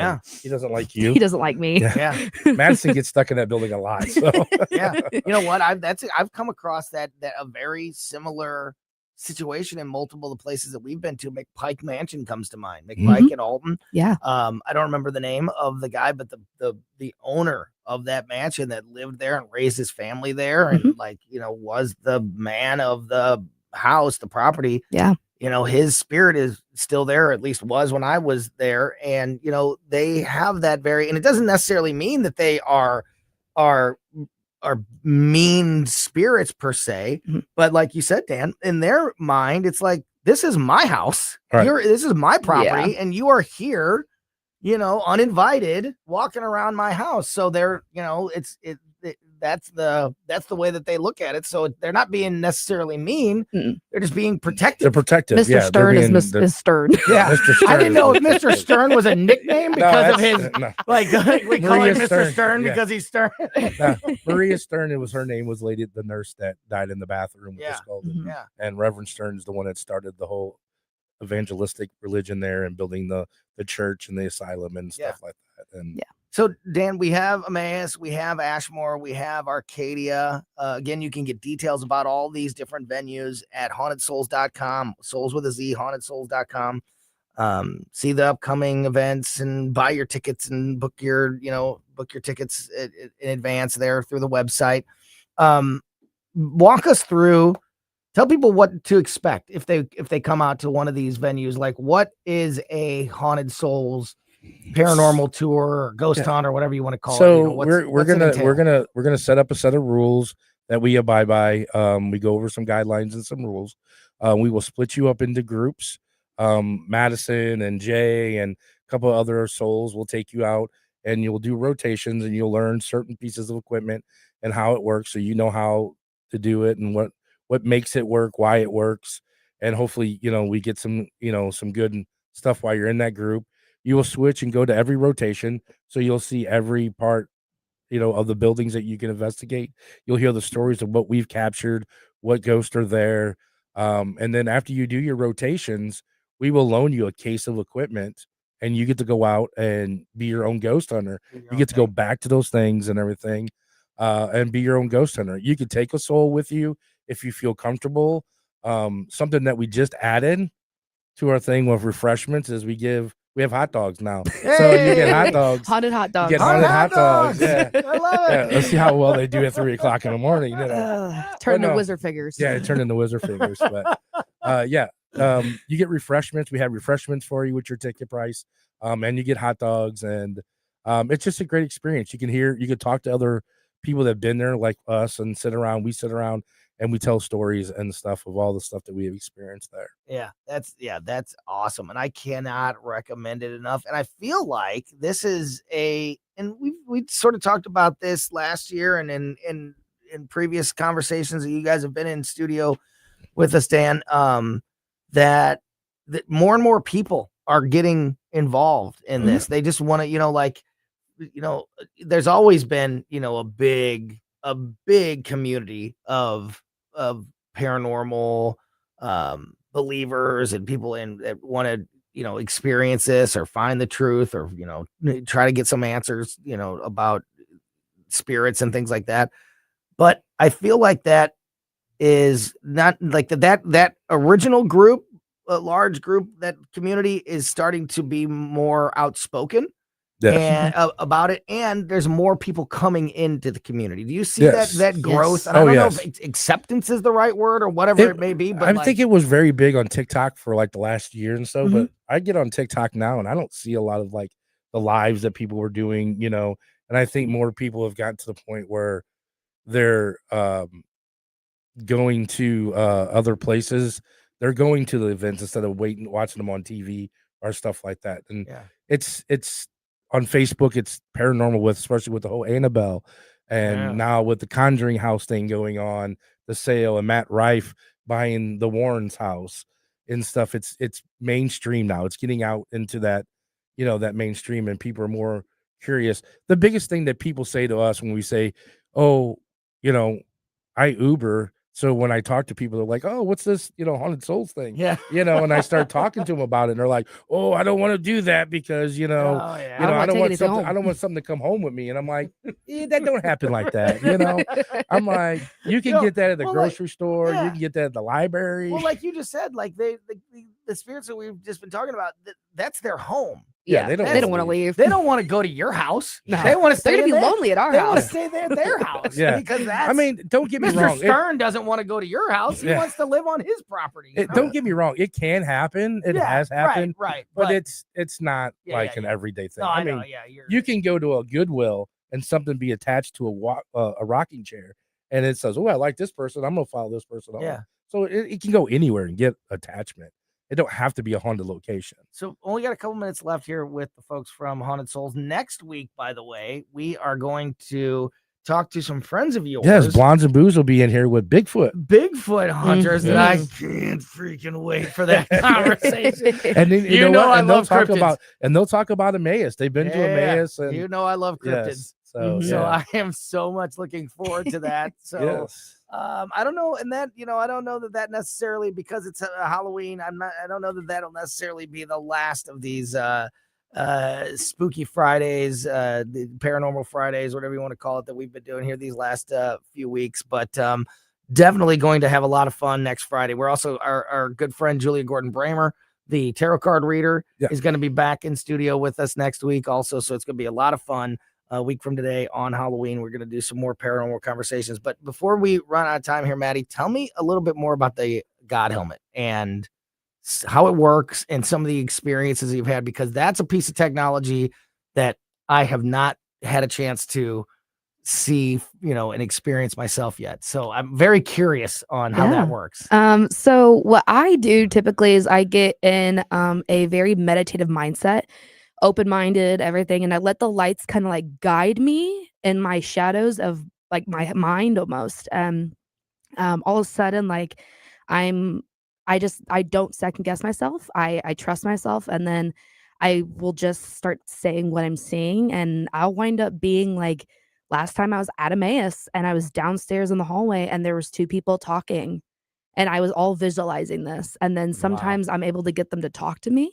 he doesn't like you. He doesn't like me. Yeah. Madison gets stuck in that building a lot. So yeah. You know what? I've come across that a very similar situation in multiple of the places that we've been to. McPike Mansion comes to mind. McPike and Alton. Yeah. I don't remember the name of the guy, but the owner of that mansion that lived there and raised his family there and was the man of the house, the property. Yeah. His spirit is still there, at least was when I was there. And, they have that and it doesn't necessarily mean that they are mean spirits per se. But like you said, Dan, in their mind, it's like, this is my house. Right. This is my property. And you are here, uninvited, walking around my house. So they're, that's the way that they look at it. So they're not being necessarily mean. They're just being protective. They're protective. Mr. Stern is Mr. Stern. Yeah. Mr. Stern I didn't know if is Mr. Stern was a nickname because of his, no. we call Maria him Mr. Stern, Stern yeah. because he's Stern. Maria Stern, it was her name, was the nurse that died in the bathroom with the scalded. Yeah. And Reverend Stern is the one that started the whole evangelistic religion there and building the church and the asylum and stuff like that. And So, Dan, we have Emmaus, we have Ashmore, we have Arcadia. Again, you can get details about all these different venues at hauntedsouls.com, souls with a Z, hauntedsouls.com. See the upcoming events and buy your tickets and book your tickets in advance there through the website. Walk us through, tell people what to expect if they come out to one of these venues. Like, what is a Haunted Souls paranormal tour or ghost hunt or whatever you want to call it? So we're gonna set up a set of rules that we abide by. We go over some guidelines and some rules. We will split you up into groups. Madison and Jay and a couple of other souls will take you out and you'll do rotations and you'll learn certain pieces of equipment and how it works, so you know how to do it and what makes it work, why it works, and hopefully we get some some good stuff while you're in that group. You will switch and go to every rotation, so you'll see every part, of the buildings that you can investigate. You'll hear the stories of what we've captured, what ghosts are there, and then after you do your rotations, we will loan you a case of equipment, and you get to go out and be your own ghost hunter. You get to go back to those things and everything, and be your own ghost hunter. You could take a soul with you if you feel comfortable. Something that we just added to our thing with refreshments is we have hot dogs now. So you get hot dogs. Haunted hot dogs. You get haunted hot dogs. Yeah. I love it. Let's see how well they do at 3:00 in the morning. Turn into wizard figures. Yeah, it turned into wizard figures. But you get refreshments. We have refreshments for you with your ticket price. And you get hot dogs, and it's just a great experience. You can talk to other people that have been there like us and we sit around and we tell stories and stuff of all the stuff that we have experienced there. That's awesome. And I cannot recommend it enough. And I feel like this is and we sort of talked about this last year and in previous conversations that you guys have been in studio with us, Dan, that more and more people are getting involved in this. They just want to, there's always been, a big community of paranormal believers and people that want to experience this or find the truth or try to get some answers about spirits and things like that. But I feel like that is not like that original group, a large group, that community is starting to be more outspoken and about it, and there's more people coming into the community. Do you see Yes. that growth? Yes. And I don't know Yes. if acceptance is the right word or whatever it may be, but I think it was very big on TikTok for like the last year and so, Mhm. but I get on TikTok now and I don't see a lot of like the lives that people were doing, and I think more people have gotten to the point where they're going to other places. They're going to the events instead of watching them on TV or stuff like that. And it's on Facebook, it's paranormal especially with the whole Annabelle and now with the Conjuring house thing going on, the sale and Matt Rife buying the Warrens house and stuff. It's mainstream now. It's getting out into that, that mainstream, and people are more curious. The biggest thing that people say to us when we say, "Oh, I Uber." So when I talk to people, they're like, "Oh, what's this, haunted souls thing?" Yeah. And I start talking to them about it, and they're like, "Oh, I don't want to do that because, Oh, yeah. I don't want something. I don't want something to come home with me." And I'm like, that don't happen like that, I'm like, you can get that at the grocery store, you can get that at the library. Well, like you just said, like the spirits that we've just been talking about, that's their home. Yeah, they don't want to leave. They don't want to go to your house. No. They want to stay. They're gonna in be their- lonely at our They want to house. stay there at their house. Yeah. Because that's. I mean, don't get me Mr. wrong. Stern doesn't want to go to your house. He Yeah. wants to live on his property. you know? Don't get me wrong. It can happen. It Yeah, has happened. right, But but- it's not Yeah, like yeah, an everyday thing. No, I I know, mean, yeah, you can go to a Goodwill and something be attached to a rocking chair, and it says, "Oh, I like this person. I'm gonna follow this person home." Yeah. So it can go anywhere and get attachment. It don't have to be a haunted location. So only got a couple minutes left here with the folks from Haunted Souls. Next week, by the way, we are going to talk to some friends of yours. Yes, Blondes and Booze will be in here with Bigfoot hunters, and I Yes. can't freaking wait for that conversation. And then you know what? I And they'll love talk cryptids. about Emmaus. They've been to Yeah, Emmaus, and you know I love cryptids. Yes, so, So yeah. I am so much looking forward to that. So Yes. I don't know, and that I don't know that necessarily, because it's Halloween. I don't know that that'll necessarily be the last of these spooky Fridays, the paranormal Fridays, whatever you want to call it, that we've been doing here these last few weeks. But definitely going to have a lot of fun next Friday. We're also our good friend Julia Gordon Bramer, the tarot card reader, is going to be back in studio with us next week also. So it's going to be a lot of fun. A week from today on Halloween, we're going to do some more paranormal conversations. But before we run out of time here, Maddie, tell me a little bit more about the God helmet and how it works and some of the experiences you've had, because that's a piece of technology that I have not had a chance to see, and experience myself yet. So I'm very curious on how that works. So what I do typically is I get in a very meditative mindset, open-minded, everything, and I let the lights kind of like guide me in my shadows of like my mind almost. All of a sudden, like I don't second guess myself. I trust myself, and then I will just start saying what I'm seeing, and I'll wind up being like, last time I was at Emmaus and I was downstairs in the hallway and there was two people talking, and I was all visualizing this, and then sometimes I'm able to get them to talk to me.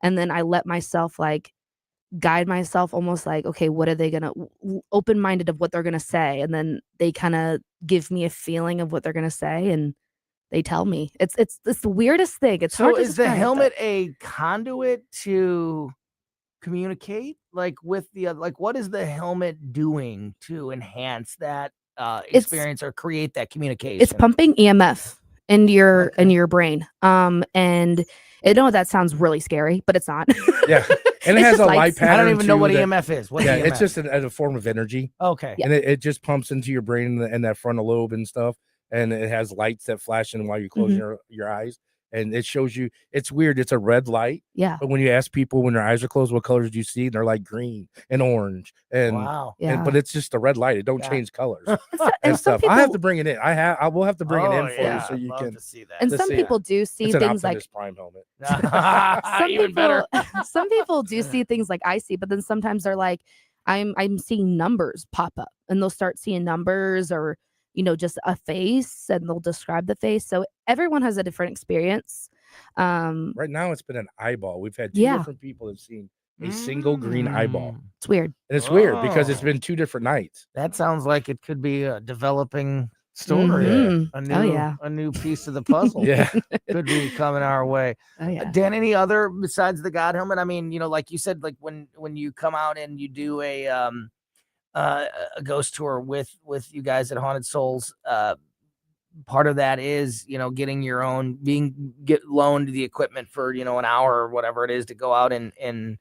And then I let myself like guide myself, almost like, okay, what are they gonna open-minded of what they're gonna say, and then they kind of give me a feeling of what they're gonna say, and they tell me. It's the weirdest thing. It's So hard to is the describe, helmet but a conduit to communicate, like with the like what is the helmet doing to enhance that experience or create that communication? it's pumping EMF into your brain. And I know that sounds really scary, but it's not. Yeah. And it It's has just a light lights. pattern. I don't even know too what that- EMF is. What's yeah, EMF? it's just a form of energy. Okay. And it just pumps into your brain and that frontal lobe and stuff. And it has lights that flash in while you close your eyes. And it shows you, it's weird. It's a red light. Yeah. But when you ask people when their eyes are closed, what colors do you see? They're like green and orange. And, Wow. but it's just a red light. It don't change colors and and some stuff. I have people- to bring it in. I will have to bring it in for yeah, you so I'd you love can to see that. And to some see people it. do see It's an things like Optimus Prime helmet. some Even people, better. some people do see things like I see, but then sometimes they're like, I'm seeing numbers pop up, and they'll start seeing numbers or just a face, and they'll describe the face. So everyone has a different experience. Right now, it's been an eyeball. We've had two Yeah. different people have seen a single green eyeball. It's weird. And it's weird because it's Oh. been two different nights. That sounds like it could be a developing story. Mhm. A new piece of the puzzle. Yeah. Could be coming our way. Oh, yeah. Dan, any other besides the God helmet? I mean, like you said, like when you come out and you do a ghost tour with you guys at Haunted Souls, part of that is, getting your own, get loaned the equipment for, an hour or whatever it is to go out and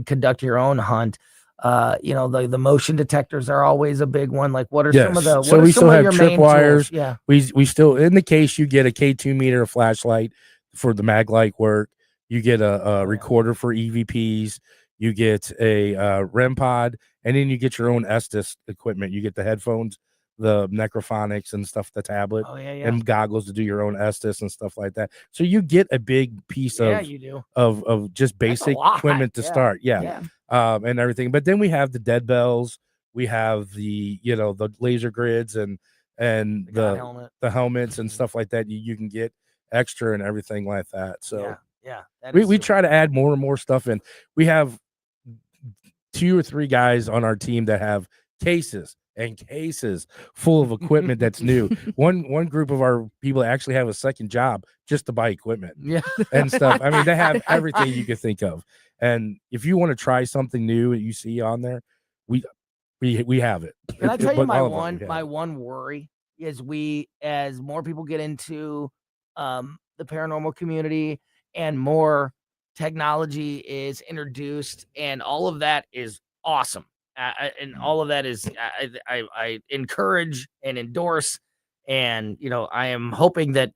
conduct your own hunt. The motion detectors are always a big one. Like, what are some of the, so what are we some still of have your trip main wires. tools? Yeah. We still, in the case, you get a K2 meter flashlight for the mag light work. You get a recorder for EVPs. You get a REM pod, and then you get your own Estes equipment. You get the headphones, the necrophonics and stuff, the tablet, and goggles to do your own Estes and stuff like that. So you get a big piece you do. of just basic equipment to start. And everything. But then we have the dead bells. We have the the laser grids and the helmets and stuff like that. You can get extra and everything like that. So we try to add more and more stuff in. We have 2 or 3 guys on our team that have cases and cases full of equipment that's new. One group of our people actually have a second job just to buy equipment and stuff. I mean, they have everything you could think of. And if you want to try something new that you see on there, we have it. Can I tell you my one worry is as more people get into the paranormal community and more technology is introduced, and all of that is awesome. And all of that is, I encourage and endorse. And, I am hoping that,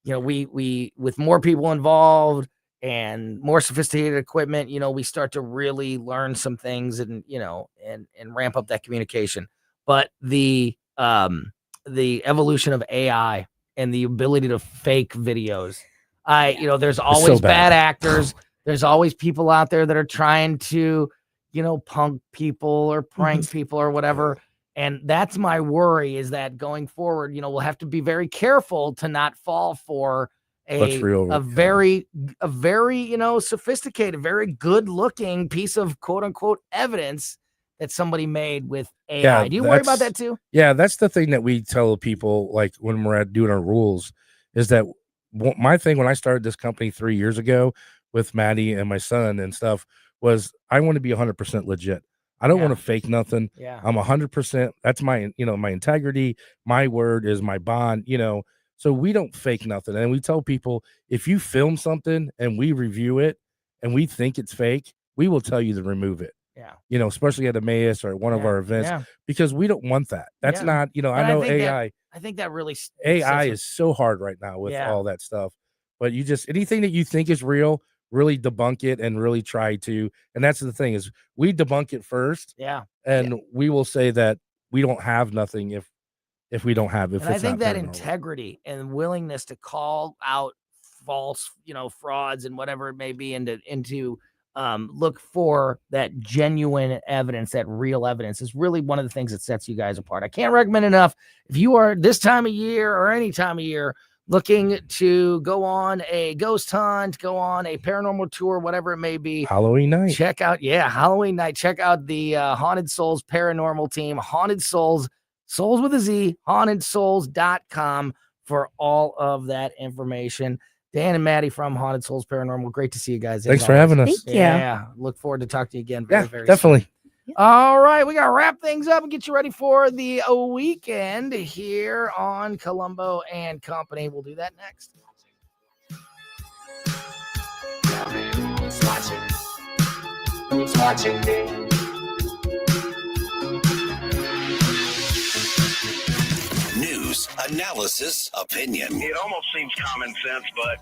we with more people involved and more sophisticated equipment, we start to really learn some things and, and ramp up that communication. But the evolution of AI and the ability to fake videos, there's always bad actors. There's always people out there that are trying to, punk people or prank people or whatever. And that's my worry, is that going forward, we'll have to be very careful to not fall for a very, sophisticated, very good looking piece of quote unquote evidence that somebody made with AI. Do you worry about that too? Yeah, that's the thing that we tell people, like when we're doing our rules, is that my thing when I started this company 3 years ago with Maddie and my son and stuff was I want to be 100% legit. I don't want to fake nothing. I'm 100%. That's my, my integrity. My word is my bond, so we don't fake nothing. And we tell people, if you film something and we review it and we think it's fake, we will tell you to remove it. Yeah. Especially at Emmaus or one of our events, because we don't want that. That's not, I know AI. I think that really AI is so hard right now with all that stuff. But you just, anything that you think is real, really debunk it and really try to. And that's the thing, is we debunk it first. And we will say that we don't have nothing if we don't have it. And I think that integrity and willingness to call out false, frauds and whatever it may be, into look for that genuine evidence, that real evidence, is really one of the things that sets you guys apart. I can't recommend enough. If you are this time of year or any time of year looking to go on a ghost hunt, go on a paranormal tour, whatever it may be, Halloween night, check out Halloween night. Check out the Haunted Souls paranormal team, Haunted Souls, Souls with a Z, hauntedSouls.com for all of that information. Dan and Maddie from Haunted Souls Paranormal. Great to see you guys. Thanks for having us. Thank you. Yeah. Look forward to talking to you again. Very, very definitely. Soon. All right. We got to wrap things up and get you ready for the weekend here on Colombo and Company. We'll do that next. Who's watching? Who's watching me? News, analysis, opinion. It almost seems common sense, but,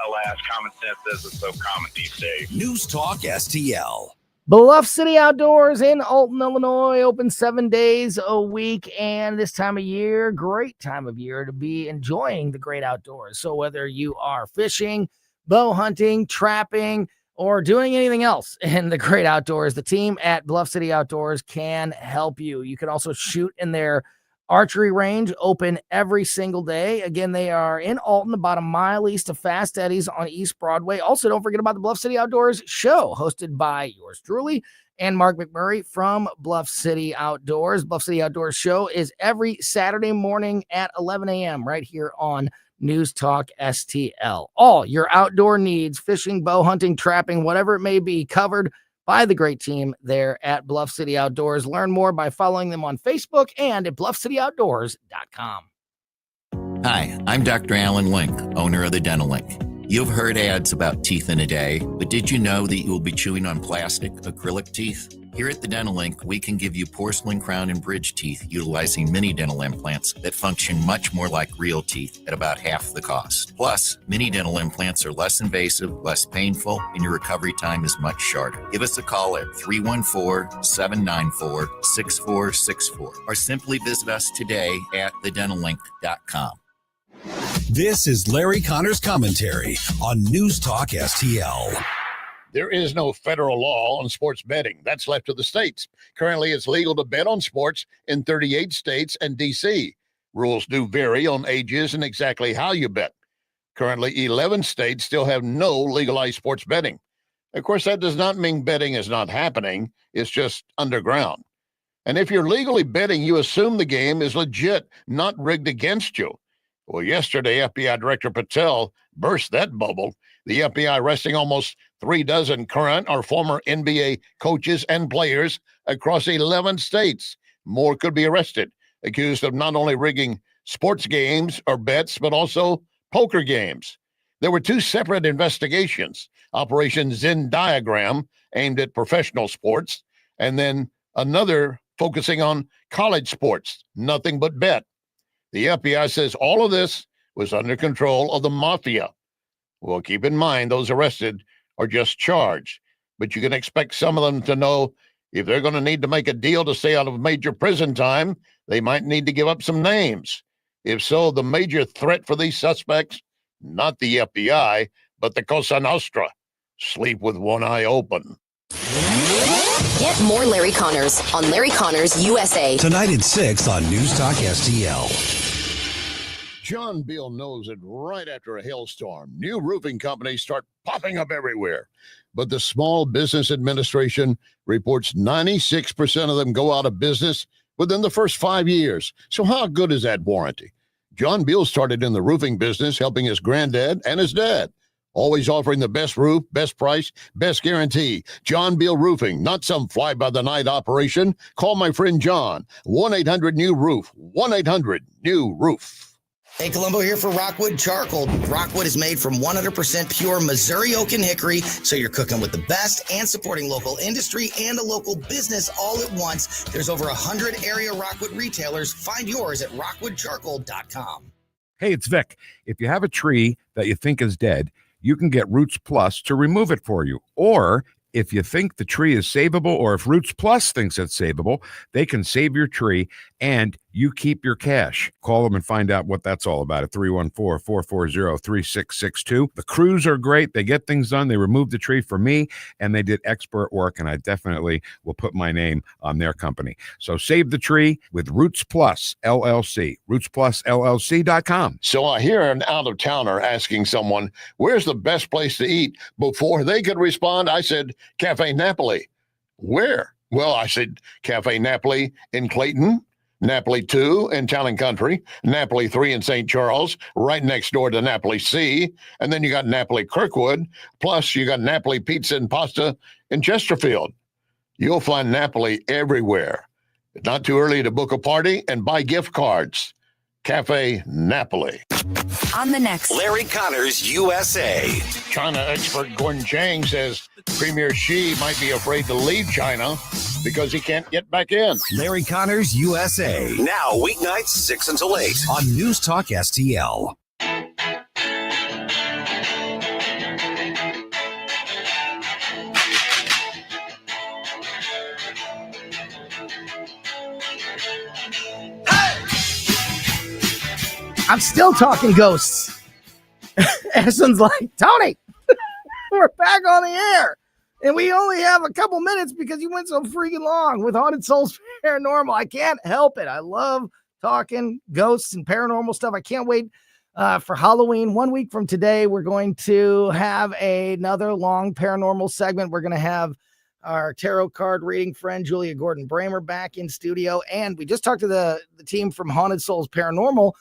alas, common sense isn't so common these days. News Talk STL. Bluff City Outdoors in Alton, Illinois, open 7 days a week. And this time of year, great time of year to be enjoying the great outdoors. So whether you are fishing, bow hunting, trapping, or doing anything else in the great outdoors, the team at Bluff City Outdoors can help you. You can also shoot in their archery range, open every single day. Again, they are in Alton, about a mile east of Fast Eddie's on East Broadway. Also, don't forget about the Bluff City Outdoors show, hosted by yours truly and Mark McMurray from Bluff City Outdoors. Bluff City Outdoors show is every Saturday morning at 11 a.m. right here on News Talk STL. All your outdoor needs, fishing, bow hunting, trapping, whatever it may be, covered by the great team there at Bluff City Outdoors. Learn more by following them on Facebook and at bluffcityoutdoors.com. Hi, I'm Dr. Alan Link, owner of the Dental Link. You've heard ads about teeth in a day, but did you know that you will be chewing on plastic, acrylic teeth? Here at the Dental Link, we can give you porcelain crown and bridge teeth utilizing mini dental implants that function much more like real teeth at about half the cost. Plus, mini dental implants are less invasive, less painful, and your recovery time is much shorter. Give us a call at 314-794-6464 or simply visit us today at thedentallink.com. This is Larry Connor's commentary on News Talk STL. There is no federal law on sports betting. That's left to the states. Currently, it's legal to bet on sports in 38 states and D.C. Rules do vary on ages and exactly how you bet. Currently, 11 states still have no legalized sports betting. Of course, that does not mean betting is not happening. It's just underground. And if you're legally betting, you assume the game is legit, not rigged against you. Well, yesterday, FBI Director Patel burst that bubble. The FBI arresting almost 36 current or former NBA coaches and players across 11 states. More could be arrested, accused of not only rigging sports games or bets, but also poker games. There were two separate investigations, Operation Zen Diagram, aimed at professional sports, and then another focusing on college sports, nothing but bet. The FBI says all of this was under control of the mafia. Well, keep in mind, those arrested are just charged, but you can expect some of them to know if they're going to need to make a deal to stay out of major prison time, they might need to give up some names. If so, the major threat for these suspects, not the FBI, but the Cosa Nostra. Sleep with one eye open. Get more Larry Connors on Larry Connors USA. Tonight at 6 on News Talk STL. John Beal knows it right after a hailstorm. New roofing companies start popping up everywhere. But the Small Business Administration reports 96% of them go out of business within the first 5 years. So how good is that warranty? John Beal started in the roofing business, helping his granddad and his dad. Always offering the best roof, best price, best guarantee. John Beal Roofing, not some fly-by-the-night operation. Call my friend John, 1-800-NEW-ROOF, 1-800-NEW-ROOF. Hey, Colombo here for Rockwood Charcoal. Rockwood is made from 100% pure Missouri oak and hickory, so you're cooking with the best and supporting local industry and a local business all at once. There's over 100 area Rockwood retailers. Find yours at rockwoodcharcoal.com. Hey, it's Vic. If you have a tree that you think is dead, you can get Roots Plus to remove it for you. Or if you think the tree is savable, or if Roots Plus thinks it's savable, they can save your tree and you keep your cash. Call them and find out what that's all about at 314-440-3662. The crews are great. They get things done. They removed the tree for me and they did expert work, and I definitely will put my name on their company. So save the tree with Roots Plus LLC. RootsPlusLLC.com. So I hear an out-of-towner asking someone, where's the best place to eat? Before they could respond, I said, Cafe Napoli. Where? Well, I said, Cafe Napoli in Clayton, Napoli 2 in Town and Country, Napoli 3 in St. Charles, right next door to Napoli C, and then you got Napoli Kirkwood, plus you got Napoli Pizza and Pasta in Chesterfield. You'll find Napoli everywhere. It's not too early to book a party and buy gift cards. Cafe Napoli. On the next Larry Connors USA. China expert Gordon Chang says Premier Xi might be afraid to leave China because he can't get back in. Larry Connors USA. Now, weeknights 6 until 8. On News Talk STL. I'm still talking ghosts. Edison's like, Tony, we're back on the air. And we only have a couple minutes because you went so freaking long with Haunted Souls Paranormal. I can't help it. I love talking ghosts and paranormal stuff. I can't wait for Halloween. 1 week from today, we're going to have another long paranormal segment. We're going to have our tarot card reading friend, Julia Gordon-Bramer, back in studio. And we just talked to the team from Haunted Souls Paranormal.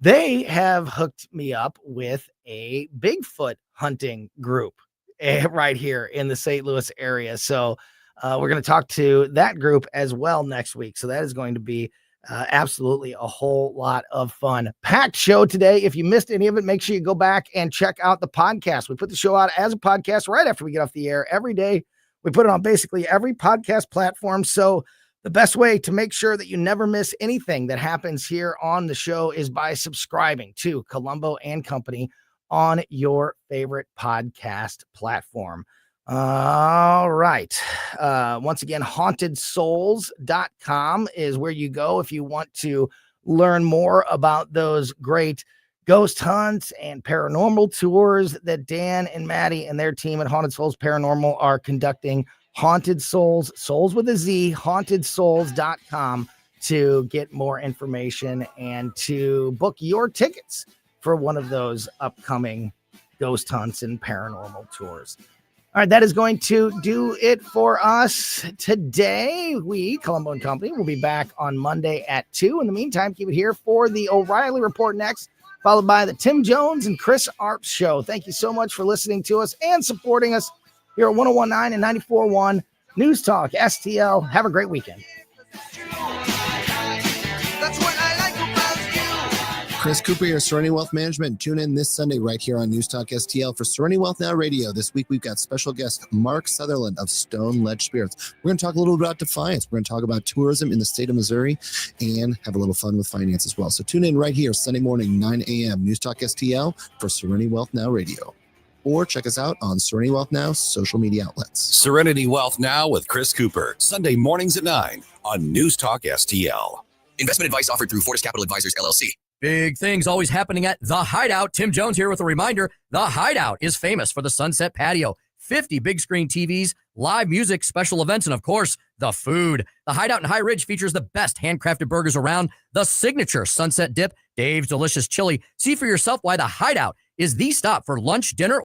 They have hooked me up with a Bigfoot hunting group right here in the St. Louis area. So we're going to talk to that group as well next week. So that is going to be absolutely a whole lot of fun. Packed show today. If you missed any of it, make sure you go back and check out the podcast. We put the show out as a podcast right after we get off the air every day. We put it on basically every podcast platform. So the best way to make sure that you never miss anything that happens here on the show is by subscribing to Colombo and Company on your favorite podcast platform. All right. Once again, hauntedsouls.com is where you go if you want to learn more about those great ghost hunts and paranormal tours that Dan and Maddie and their team at Haunted Souls Paranormal are conducting. Haunted Souls, souls with a Z, hauntedsouls.com to get more information and to book your tickets for one of those upcoming ghost hunts and paranormal tours. All right, that is going to do it for us today. We, Colombo and Company, will be back on Monday at 2. In the meantime, keep it here for the O'Reilly Report next, followed by the Tim Jones and Chris Arps Show. Thank you so much for listening to us and supporting us here at 101.9 and 94.1 News Talk STL. Have a great weekend. Chris Cooper here, Serenity Wealth Management. Tune in this Sunday right here on News Talk STL for Serenity Wealth Now Radio. This week we've got special guest Mark Sutherland of Stone Ledge Spirits. We're going to talk a little bit about Defiance. We're going to talk about tourism in the state of Missouri and have a little fun with finance as well. So tune in right here Sunday morning, 9 a.m. News Talk STL for Serenity Wealth Now Radio. Or check us out on Serenity Wealth Now social media outlets. Serenity Wealth Now with Chris Cooper, Sunday mornings at 9 on News Talk STL. Investment advice offered through Fortis Capital Advisors, LLC. Big things always happening at The Hideout. Tim Jones here with a reminder. The Hideout is famous for the Sunset Patio, 50 big screen TVs, live music, special events, and of course, the food. The Hideout in High Ridge features the best handcrafted burgers around, the signature Sunset Dip, Dave's Delicious Chili. See for yourself why The Hideout is the stop for lunch, dinner,